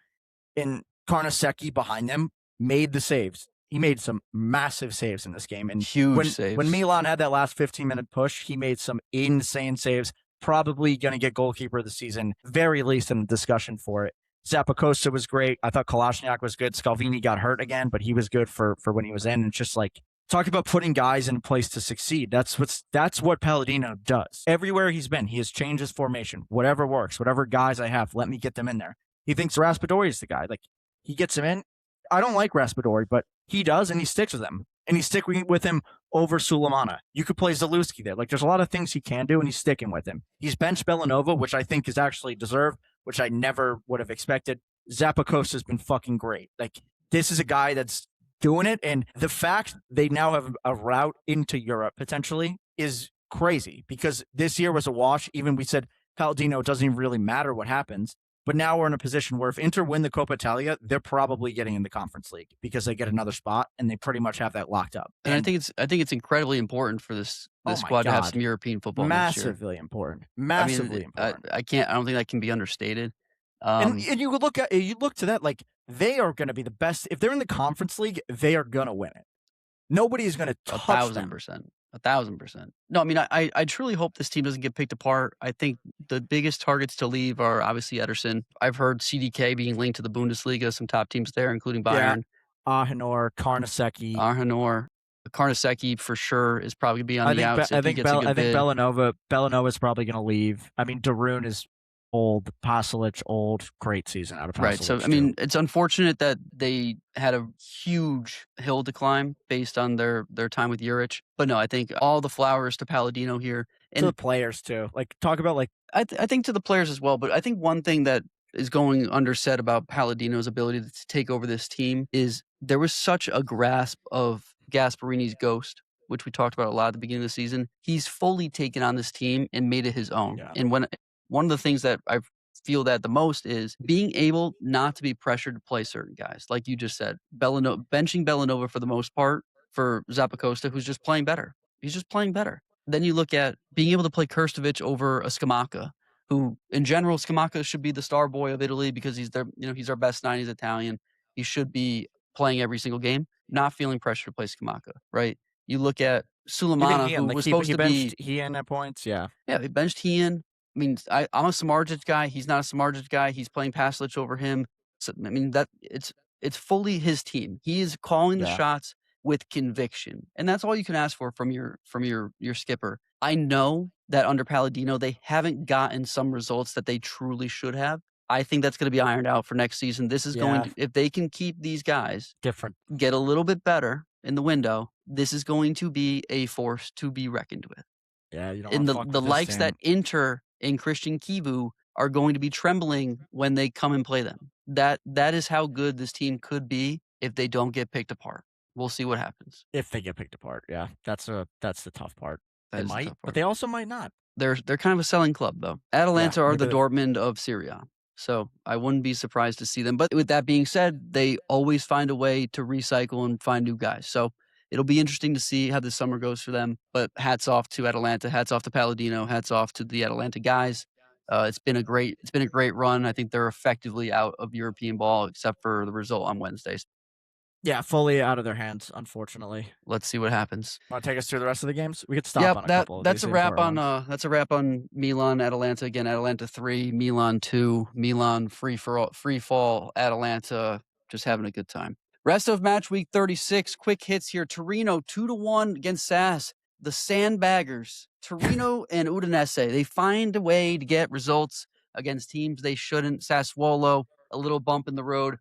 And Carnesecchi behind them made the saves. He made some massive saves in this game. And huge saves. When Milan had that last 15-minute push, he made some insane saves. Probably going to get goalkeeper of the season, very least in the discussion for it. Zappacosta was great. I thought Kolasinac was good. Scalvini got hurt again, but he was good for when he was in. And it's just talk about putting guys in place to succeed. That's what Palladino does. Everywhere he's been, he has changed his formation. Whatever works, whatever guys I have, let me get them in there. He thinks Raspadori is the guy. He gets him in. I don't like Raspadori, but he does, and he sticks with him. And he's sticking with him over Sulemana. You could play Zalewski there. There's a lot of things he can do, and he's sticking with him. He's benched Bellanova, which I think is actually deserved, which I never would have expected. Zappacosta's been fucking great. This is a guy that's doing it. And the fact they now have a route into Europe potentially is crazy, because this year was a wash. Even we said Palladino, it doesn't even really matter what happens. But now we're in a position where if Inter win the Coppa Italia, they're probably getting in the Conference League because they get another spot and they pretty much have that locked up. And I think it's incredibly important for this squad to have some European football next year. Massively important. Massively important. I don't think that can be understated. And you look to that, like, they are going to be the best. If they're in the Conference League, they are going to win it. Nobody is going to touch them. 1,000%. 1,000%. No, I mean, I truly hope this team doesn't get picked apart. I think the biggest targets to leave are obviously Ederson. I've heard CDK being linked to the Bundesliga, some top teams there, including Bayern. Yeah. Ahenor, Karnasecki for sure is probably going to be on the outs. I think Bellanova is probably going to leave. I mean, Darun is old, Pasalic old, great season out of Pasalic. Right. So, I mean, it's unfortunate that they had a huge hill to climb based on their time with Juric. But no, I think all the flowers to Palladino here. And to the players too. Like, talk about like... I think to the players as well. But I think one thing that is going undersaid about Palladino's ability to take over this team is there was such a grasp of Gasparini's ghost, which we talked about a lot at the beginning of the season. He's fully taken on this team and made it his own. Yeah. And one of the things that I feel that the most is being able not to be pressured to play certain guys. Like you just said, benching Bellanova for the most part for Zappacosta, who's just playing better. He's just playing better. Then you look at being able to play Krstovic over a Scamacca, who in general, Scamacca should be the star boy of Italy because he's our best 9. He's Italian. He should be playing every single game, not feeling pressure to play Scamacca, right? You look at Sulemana, who was supposed to be... Hean at points, yeah. Yeah, he benched Hean. I mean, I'm a Samardzic guy. He's not a Samardzic guy. He's playing Pasalic over him. So, I mean, that it's fully his team. He is calling the shots with conviction, and that's all you can ask for from your skipper. I know that under Palladino, they haven't gotten some results that they truly should have. I think that's going to be ironed out for next season. This is going to, if they can keep these guys get a little bit better in the window, this is going to be a force to be reckoned with. Yeah, you don't and the likes that Inter and Christian Kivu are going to be trembling when they come and play them. That is how good this team could be if they don't get picked apart. We'll see what happens. If they get picked apart, yeah. That's the tough part. They might, but they also might not. They're kind of a selling club, though. Atalanta are the Dortmund of Serie, so I wouldn't be surprised to see them. But with that being said, they always find a way to recycle and find new guys. So it'll be interesting to see how this summer goes for them. But hats off to Atalanta, hats off to Palladino, hats off to the Atalanta guys. It's been a great run. I think they're effectively out of European ball, except for the result on Wednesdays. Yeah, fully out of their hands, unfortunately. Let's see what happens. Want to take us through the rest of the games? We could stop on a couple. That's a wrap on Milan, Atalanta. Again, Atalanta 3, Milan 2, Milan free fall, Atalanta just having a good time. Rest of match week 36, quick hits here. Torino 2-1 against SAS. The Sandbaggers, Torino and Udinese, they find a way to get results against teams they shouldn't. Sassuolo, a little bump in the road.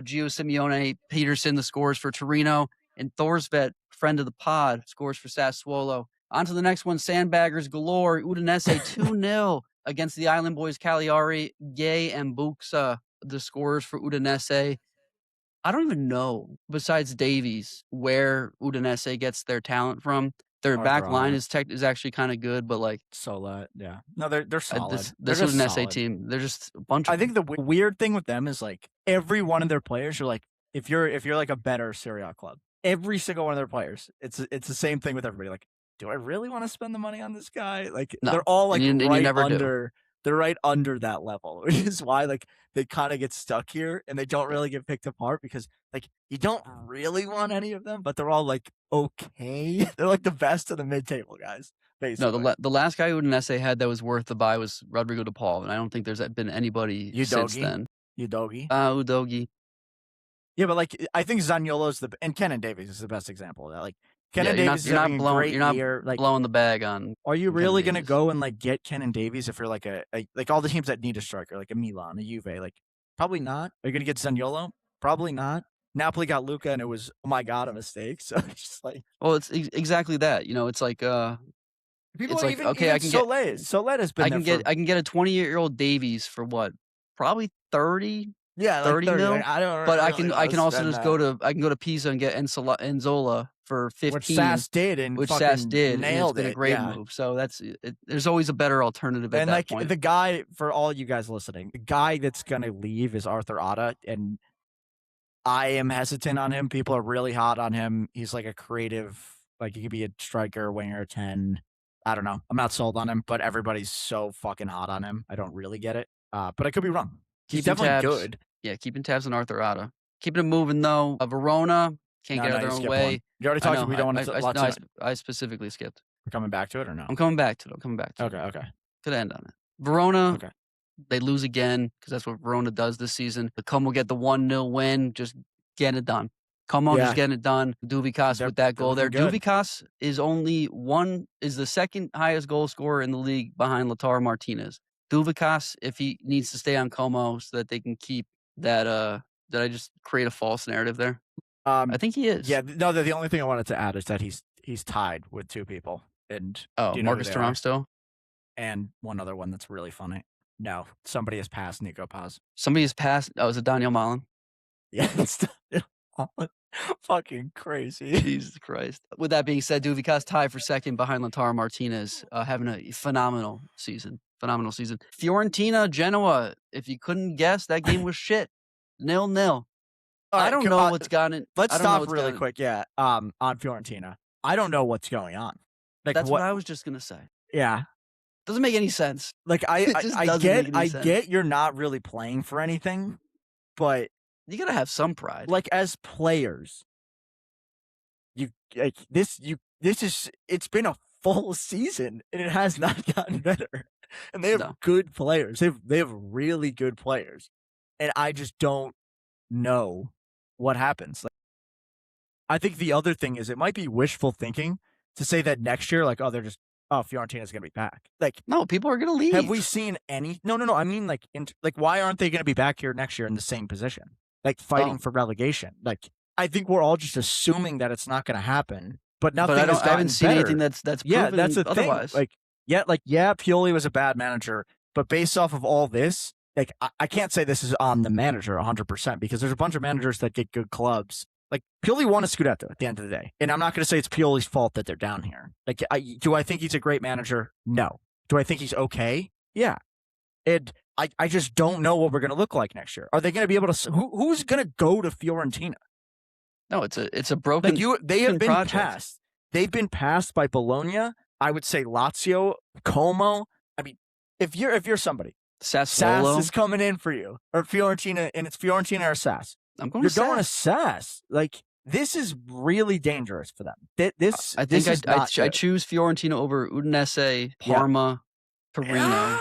Gio Simeone Peterson, the scores for Torino, and Thorsvet, friend of the pod, scores for Sassuolo. On to the next one, Sandbaggers galore. Udinese 2-0 against the Island Boys Cagliari. Gay and Buxa, the scores for Udinese. I don't even know, besides Davies, where Udinese gets their talent from. Their back line is actually kind of good, but like Sola, yeah. No, they're solid. This Udinese team, they're just a bunch. I think the weird thing with them is like every one of their players are like if you're like a better Serie A club, every single one of their players, it's the same thing with everybody. Like, do I really want to spend the money on this guy? Like they're all like they're right under that level, which is why like they kind of get stuck here and they don't really get picked apart because like you don't really want any of them, but they're all like okay. They're like the best of the mid-table guys. Basically. No, the last guy Udinese had that was worth the buy was Rodrigo De Paul, and I don't think there's been anybody since then. Udogi. Yeah, but like I think Zaniolo's and Kenan Davies is the best example of that. Like Kenan Davies is having a great year. Like blowing the bag on. Are you really going to go and like get Kenan Davies if you're like like all the teams that need a striker, like a Milan, a Juve? Like probably not. Are you going to get Zaniolo? Probably not. Napoli got Luca, and it was oh my god a mistake. So it's just like it's exactly that. You know, it's like people it's like even, okay, I can Solet has been. I can get a 20-year-old Davies for what? Probably 30 Yeah, like 30 mil. Like, I don't. But Really I can also spend just that. go to Pisa and get Enzola for 15, Which Sass did and which Sass fucking did, and it's nailed been a it. great Yeah. move. So there's always a better alternative at And that like point. the guy, for all you guys listening, the guy that's gonna leave is Arthur Atta, and I am hesitant on him. People are really hot on him. He's like a creative, like he could be a striker, winger, 10. I don't know. I'm not sold on him, but everybody's so fucking hot on him. I don't really get it. But I could be wrong. He's definitely good. Yeah, keeping tabs on Arthur Atta. Keeping it moving though. Verona can't get out of their own way. One. You already talked about we don't want to I specifically skipped. We're coming back to it or no? I'm coming back to it. Okay. Could end on it. Verona. Okay. They lose again because that's what Verona does this season. The Como get the 1-0 win. Just get it done. Como just getting it done. Duvicas with that goal there. Duvicas is the second highest goal scorer in the league behind Lautaro Martinez. Duvicas, if he needs to stay on Como so that they can keep that did I just create a false narrative there? I think he is. Yeah, no, the only thing I wanted to add is that he's tied with 2 people. And Marcus Thuram still? And one other one that's really funny. No, somebody has passed Nico Paz. Somebody has passed. Oh, is it Donyell Malen? Yeah, it's fucking crazy. Jesus Christ. With that being said, Duvicas tied for second behind Lautaro Martinez, having a phenomenal season. Fiorentina, Genoa. If you couldn't guess, that game was shit. 0-0. I don't know what's gone in. Let's stop really quick. Yeah. On Fiorentina, I don't know what's going on. Like that's what I was just gonna say. Yeah. Doesn't make any sense. Like I get you're not really playing for anything, but you gotta have some pride. Like as players, it's been a full season and it has not gotten better. And they have good players. They have really good players, and I just don't know what happens. Like, I think the other thing is it might be wishful thinking to say that next year, like, Fiorentina's going to be back. Like, no, people are going to leave. Have we seen any? No. I mean, like, why aren't they going to be back here next year in the same position, like fighting for relegation? Like, I think we're all just assuming that it's not going to happen. But nothing. But I haven't seen anything that's proven that's the otherwise. Thing. Pioli was a bad manager, but based off of all this, like, I can't say this is on the manager 100% because there's a bunch of managers that get good clubs. Like, Pioli won a Scudetto at the end of the day. And I'm not going to say it's Pioli's fault that they're down here. Like, do I think he's a great manager? No. Do I think he's okay? Yeah. And I just don't know what we're going to look like next year. Are they going to be able to... Who's going to go to Fiorentina? No, it's a broken They have been project. passed. They've been passed by Bologna. I would say Lazio, Como. I mean, if you're somebody, Sass is coming in for you, or Fiorentina, and it's Fiorentina or Sass. You're going to Sass. Like, this is really dangerous for them. I choose Fiorentina over Udinese, Parma, Torino.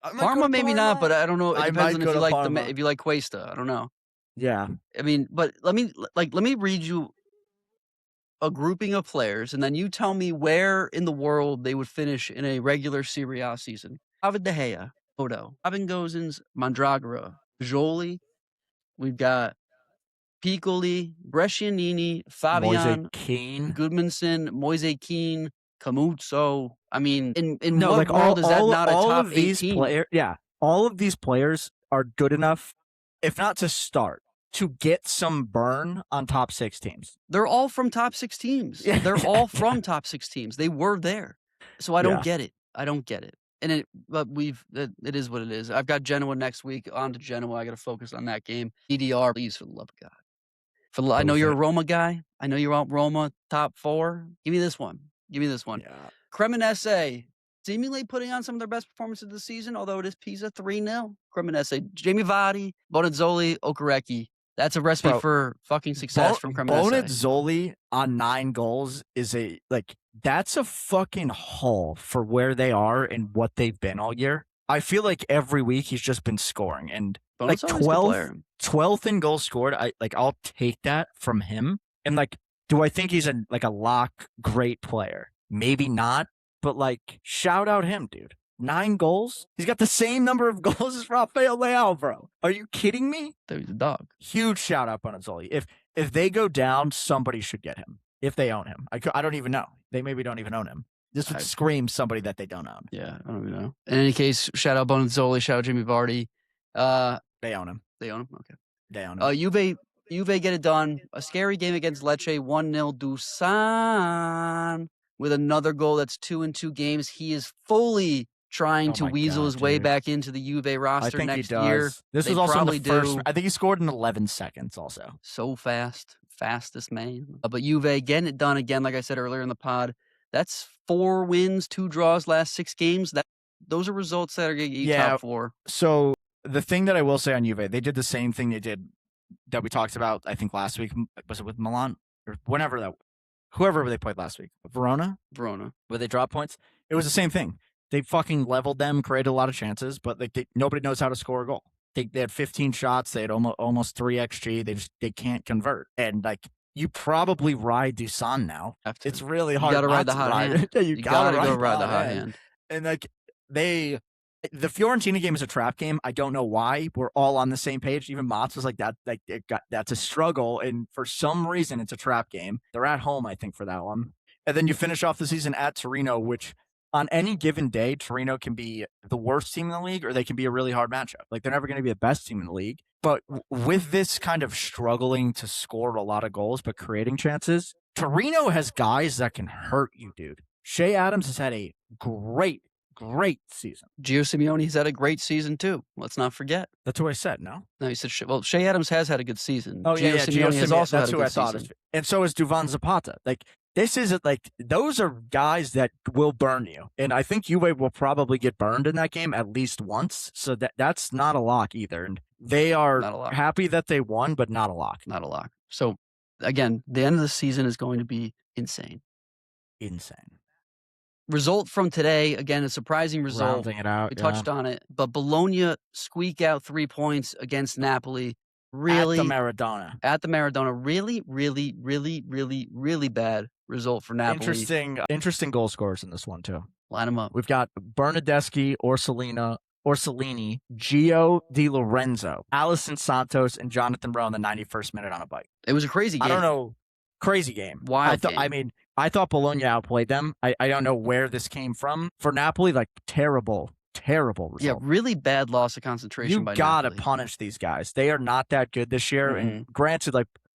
Parma maybe not, but I don't know. It depends on if you like Cuesta. I don't know. Yeah. I mean, but let me read you a grouping of players, and then you tell me where in the world they would finish in a regular Serie A season. David De Gea, Odo, Robin Gosens, Mandragora, Jolie. We've got Piccoli, Brescianini, Fabian, Goodmanson, Moise Keane, Camuzzo. I mean, in what world is that not a top 18? All of these players are good enough, if not to start, to get some burn on top 6 teams. They're all from top 6 teams. They're all from top 6 teams. They were there. So I don't get it. And it is what it is. I've got Genoa next week. On to Genoa. I got to focus on that game. DDR, please, for the love of God. I know you're a Roma guy. I know you want Roma top 4. Give me this one. Yeah. Cremonese, seemingly putting on some of their best performances of the season, although it is Pisa 3-0. Cremonese, Jamie Vardy, Bonazzoli, Okereke. That's a recipe for fucking success from Cremonese. Bonazzoli on 9 goals is that's a fucking haul for where they are and what they've been all year. I feel like every week he's just been scoring, and like 12th in goals scored. I'll take that from him. And do I think he's a lock great player? Maybe not, but shout out him, dude. 9 goals. He's got the same number of goals as Rafael Leao, bro. Are you kidding me? He's a dog. Huge shout out Bonazzoli. If they go down, somebody should get him. If they own him, I don't even know. They maybe don't even own him. This would scream somebody that they don't own. Yeah, I don't even know. In any case, shout out Bonazzoli, shout out Jamie Vardy. They own him. They own him? Okay. They own him. Juve get it done. A scary game against Lecce, 1-0. Dusan with another goal. That's 2 in 2 games. He is fully trying to weasel his way back into the Juve roster next year. This was also in the first. I think he scored in 11 seconds also. So fast. Fastest man. But Juve getting it done again, like I said earlier in the pod. That's 4 wins, 2 draws last 6 games. Those are results that are going to get you top 4. So the thing that I will say on Juve, they did the same thing they did that we talked about, I think, last week. Was it with Milan? Or whoever they played last week. Verona, where they dropped points. It was the same thing. They fucking leveled them, created a lot of chances, but nobody knows how to score a goal. They had 15 shots. They had almost 3 XG. They can't convert. And you probably ride Dusan now. It's really hard. You got to ride the hot hand. You got to go ride the hot hand. And the Fiorentina game is a trap game. I don't know why. We're all on the same page. Even Mats was like that. That's a struggle, and for some reason, it's a trap game. They're at home, I think, for that one. And then you finish off the season at Torino, which on any given day, Torino can be the worst team in the league, or they can be a really hard matchup. They're never going to be the best team in the league. But with this kind of struggling to score a lot of goals, but creating chances, Torino has guys that can hurt you, dude. Shea Adams has had a great season. Gio Simeone's had a great season too. Let's not forget. That's what I said, no? No, you said, Shea Adams has had a good season. Oh, Gio Simeone has also had a good season. And so is Duvan Zapata. This isn't those are guys that will burn you. And I think Juve will probably get burned in that game at least once. So that's not a lock either. And they are happy that they won, but not a lock. Not a lock. So again, the end of the season is going to be insane. Result from today, again, a surprising result. Rounding it out. We touched on it. But Bologna squeak out 3 points against Napoli. Really? At the Maradona. Really, really, really, really, really bad result for Napoli. Interesting goal scorers in this one, too. Line them up. We've got Bernardeschi, Orsolini, Gio Di Lorenzo, Alisson Santos, and Jonathan Rowe in the 91st minute on a bike. It was a crazy game. I don't know. Crazy game. Wild game. I thought Bologna outplayed them. I don't know where this came from. For Napoli, terrible result. Yeah, really bad loss of concentration by Napoli. You gotta punish these guys. They are not that good this year. Mm-hmm. And granted,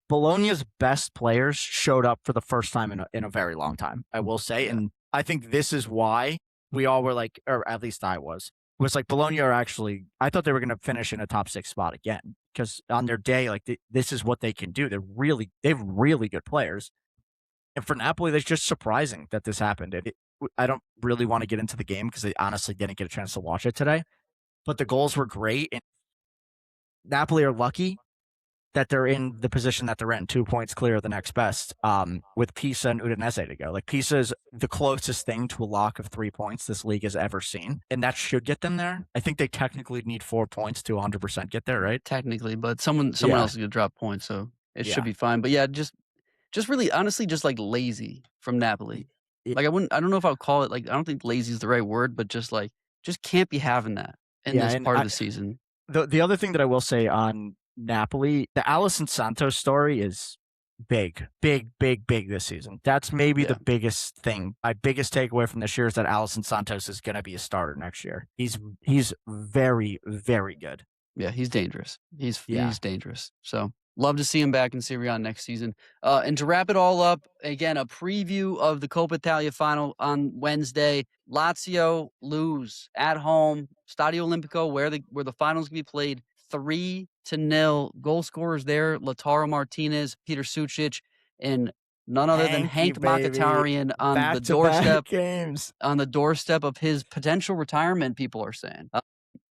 Bologna's best players showed up for the first time in a very long time, I will say. And I think this is why we all were or at least I was Bologna are actually, I thought they were going to finish in a top 6 spot again. Because on their day, this is what they can do. They have really good players. And for Napoli, it's just surprising that this happened. I don't really want to get into the game because I honestly didn't get a chance to watch it today. But the goals were great. And Napoli are lucky that they're in the position that they're in, 2 points clear of the next best, with Pisa and Udinese to go. Pisa is the closest thing to a lock of 3 points this league has ever seen, and that should get them there. I think they technically need 4 points to 100% get there, right? Technically, but someone else is going to drop points, so it should be fine. But yeah, just really, honestly, just lazy from Napoli. I don't know if I'll call it, I don't think lazy is the right word, but just can't be having that in this part of the season. The other thing that I will say on Napoli, the Alisson Santos story is big this season. That's maybe the biggest thing. My biggest takeaway from this year is that Alisson Santos is going to be a starter next year. He's very, very good. Yeah, he's dangerous. He's dangerous. So love to see him back in Serie A next season. And to wrap it all up, again, a preview of the Coppa Italia final on Wednesday. Lazio lose at home, Stadio Olimpico, where the finals can be played. 3-0. Goal scorers there: Lautaro Martinez, Peter Sucic, and none other than Hank Mkhitaryan on the doorstep of his potential retirement. People are saying.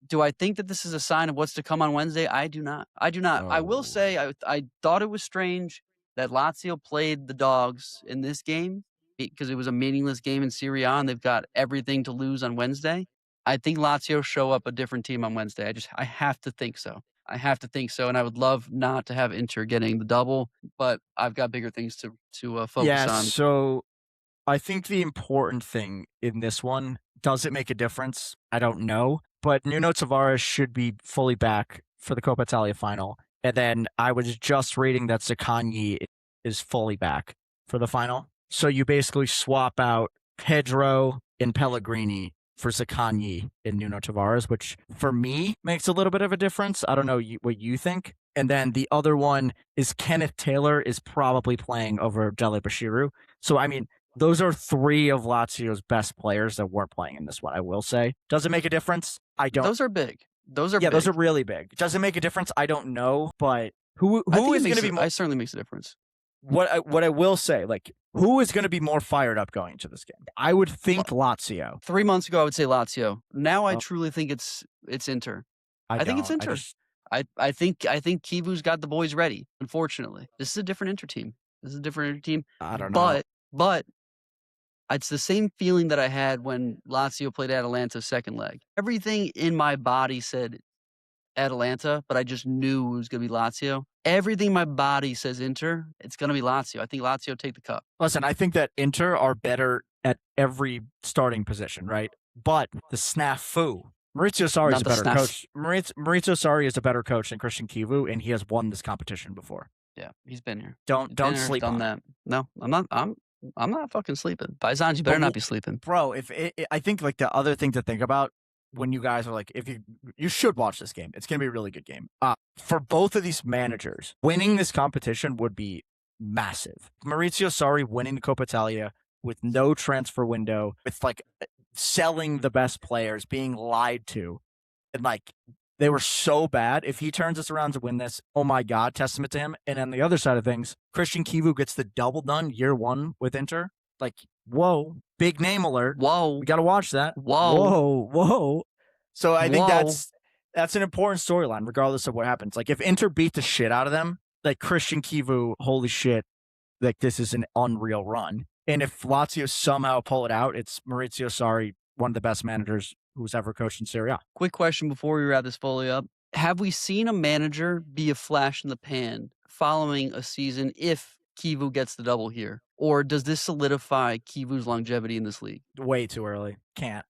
Do I think that this is a sign of what's to come on Wednesday? I do not. Oh. I will say I thought it was strange that Lazio played the Dogs in this game because it was a meaningless game in Serie A and they've got everything to lose on Wednesday. I think Lazio show up a different team on Wednesday. I have to think so. And I would love not to have Inter getting the double, but I've got bigger things to focus on. Yeah, so I think the important thing in this one, does it make a difference? I don't know. But Nuno Tavares should be fully back for the Coppa Italia final. And then I was just reading that Zaccagni is fully back for the final. So you basically swap out Pedro and Pellegrini for Zaccagni and Nuno Tavares, which for me makes a little bit of a difference. I don't know what you think. And then the other one is Kenneth Taylor is probably playing over Dele Bashiru. So, I mean, those are three of Lazio's best players that weren't playing in this one, I will say. Does it make a difference? I don't. Those are big. Those are big. Those are really big. Does it make a difference? I don't know, but who is going to be more... It certainly makes a difference. What I will say, like, who is going to be more fired up going into this game? I would think Lazio. 3 months ago, I would say Lazio. Now I truly think it's Inter. I think it's Inter. I think Kivu's got the boys ready. Unfortunately, this is a different Inter team. I don't know, but it's the same feeling that I had when Lazio played Atalanta's second leg. Everything in my body said Atalanta, but I just knew it was going to be Lazio. Everything in my body says Inter. It's going to be Lazio. I think Lazio take the cup. Listen, I think that Inter are better at every starting position, right? But the snafu. Maurizio Sarri is a better coach. Maurizio Sarri is a better coach than Christian Kivu, and he has won this competition before. Yeah, he's been here. Don't sleep on that. No, I'm not fucking sleeping. Paisans, you better not be sleeping, bro. I think like the other thing to think about when you guys are like, if you should watch this game. It's gonna be a really good game. For both of these managers, winning this competition would be massive. Maurizio Sarri winning the Coppa Italia with no transfer window, with like selling the best players, being lied to, and like they were so bad. If he turns us around to win this, oh my God, testament to him. And on the other side of things, Christian Kivu gets the double done year one with Inter. Like, whoa, big name alert. Whoa. We got to watch that. Whoa. So I think that's an important storyline, regardless of what happens. Like, if Inter beat the shit out of them, like Christian Kivu, holy shit, like this is an unreal run. And if Lazio somehow pull it out, it's Maurizio Sarri, one of the best managers who's ever coached in Serie A. Quick question before we wrap this fully up. Have we seen a manager be a flash in the pan following a season if Kivu gets the double here? Or does this solidify Kivu's longevity in this league? Way too early. Can't.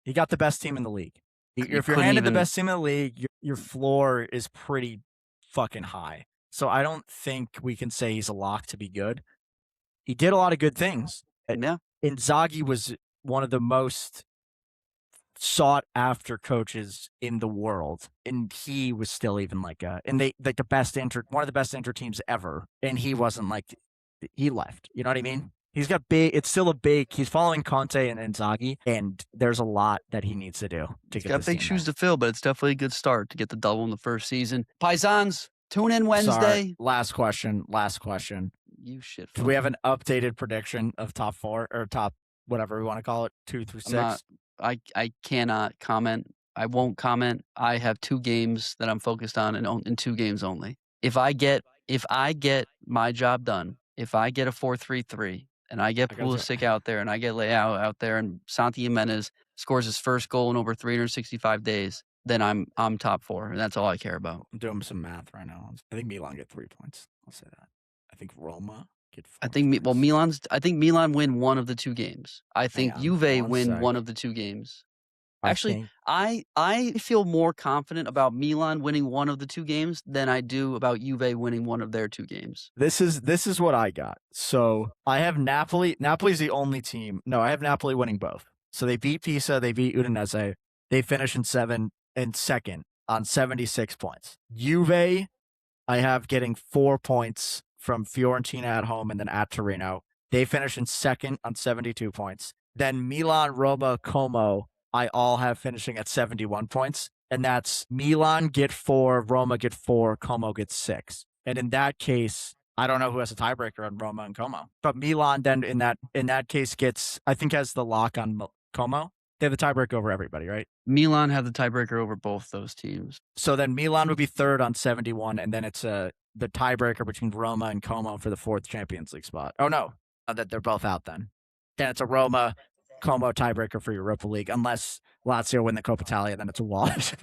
He got the best team in the league. If you're handed the best team in the league, your floor is pretty fucking high. So I don't think we can say he's a lock to be good. He did a lot of good things. Yeah. Inzaghi was one of the most sought after coaches in the world, and he was still even like the best one of the best Inter teams ever, and he wasn't like he left. You know what I mean? He's got big. It's still a big. He's following Conte and Inzaghi, and there's a lot that he needs to do to get. He's got big shoes to fill, but it's definitely a good start to get the double in the first season. Paisans, tune in Wednesday. Sorry. Last question. You shit. Do we have an updated prediction of top four or top whatever we want to call it, 2 through 6? I cannot comment. I won't comment. I have 2 games that I'm focused on, and in 2 games only. If I get my job done, if I get a 4-3-3, and I get Pulisic out there, and I get Leao out there, and Santi Jimenez scores his first goal in over 365 days, then I'm top 4, and that's all I care about. I'm doing some math right now. I think Milan get 3 points. I'll say that. I think Roma get 4. I think Milan win one of the 2 games. I think Juve win one of the 2 games. Actually, I feel more confident about Milan winning one of the 2 games than I do about Juve winning one of their 2 games. This is what I got. So I have Napoli. Napoli's the only team. No, I have Napoli winning both. So they beat Pisa, they beat Udinese. They finish in second on 76 points. Juve, I have getting 4 points from Fiorentina at home and then at Torino. They finish in second on 72 points. Then Milan, Roma, Como, I all have finishing at 71 points. And that's Milan get 4, Roma get 4, Como gets 6. And in that case, I don't know who has a tiebreaker on Roma and Como. But Milan then in that case has the lock on Como. They have the tiebreaker over everybody, right? Milan have the tiebreaker over both those teams. So then Milan would be third on 71, and then it's the tiebreaker between Roma and Como for the 4th Champions League spot. Oh, no. That they're both out then. Then it's a Roma Como tiebreaker for Europa League, unless Lazio win the Coppa Italia, then it's a wash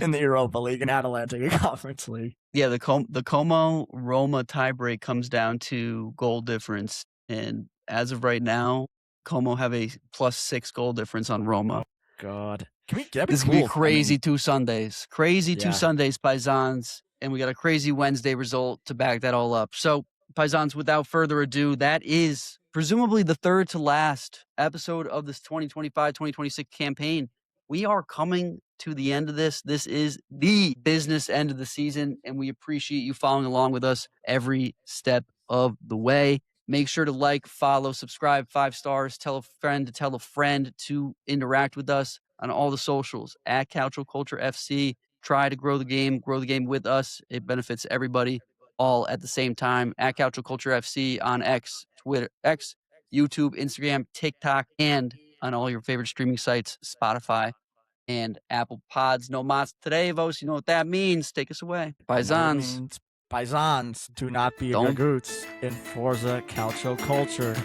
in the Europa League and Atalanta Conference League. Yeah, the Como Roma tiebreak comes down to goal difference, and as of right now, Como have a +6 goal difference on Roma. Oh, God, this is gonna be crazy 2 Sundays, 2 Sundays, Paisans, and we got a crazy Wednesday result to back that all up. So, Paisans, without further ado, that is presumably the third to last episode of this 2025-2026 campaign. We are coming to the end of this. This is the business end of the season, and we appreciate you following along with us every step of the way. Make sure to like, follow, subscribe, 5 stars, tell a friend to tell a friend to interact with us on all the socials at Calcio Culture FC. Try to grow the game with us. It benefits everybody all at the same time. At Calcio Culture FC on X, Twitter, YouTube, Instagram, TikTok, and on all your favorite streaming sites, Spotify and Apple Pods. No mas today, Vos. You know what that means. Take us away. Paisans. Paisans, do not be a Don't- gagoots in Forza Calcio Culture.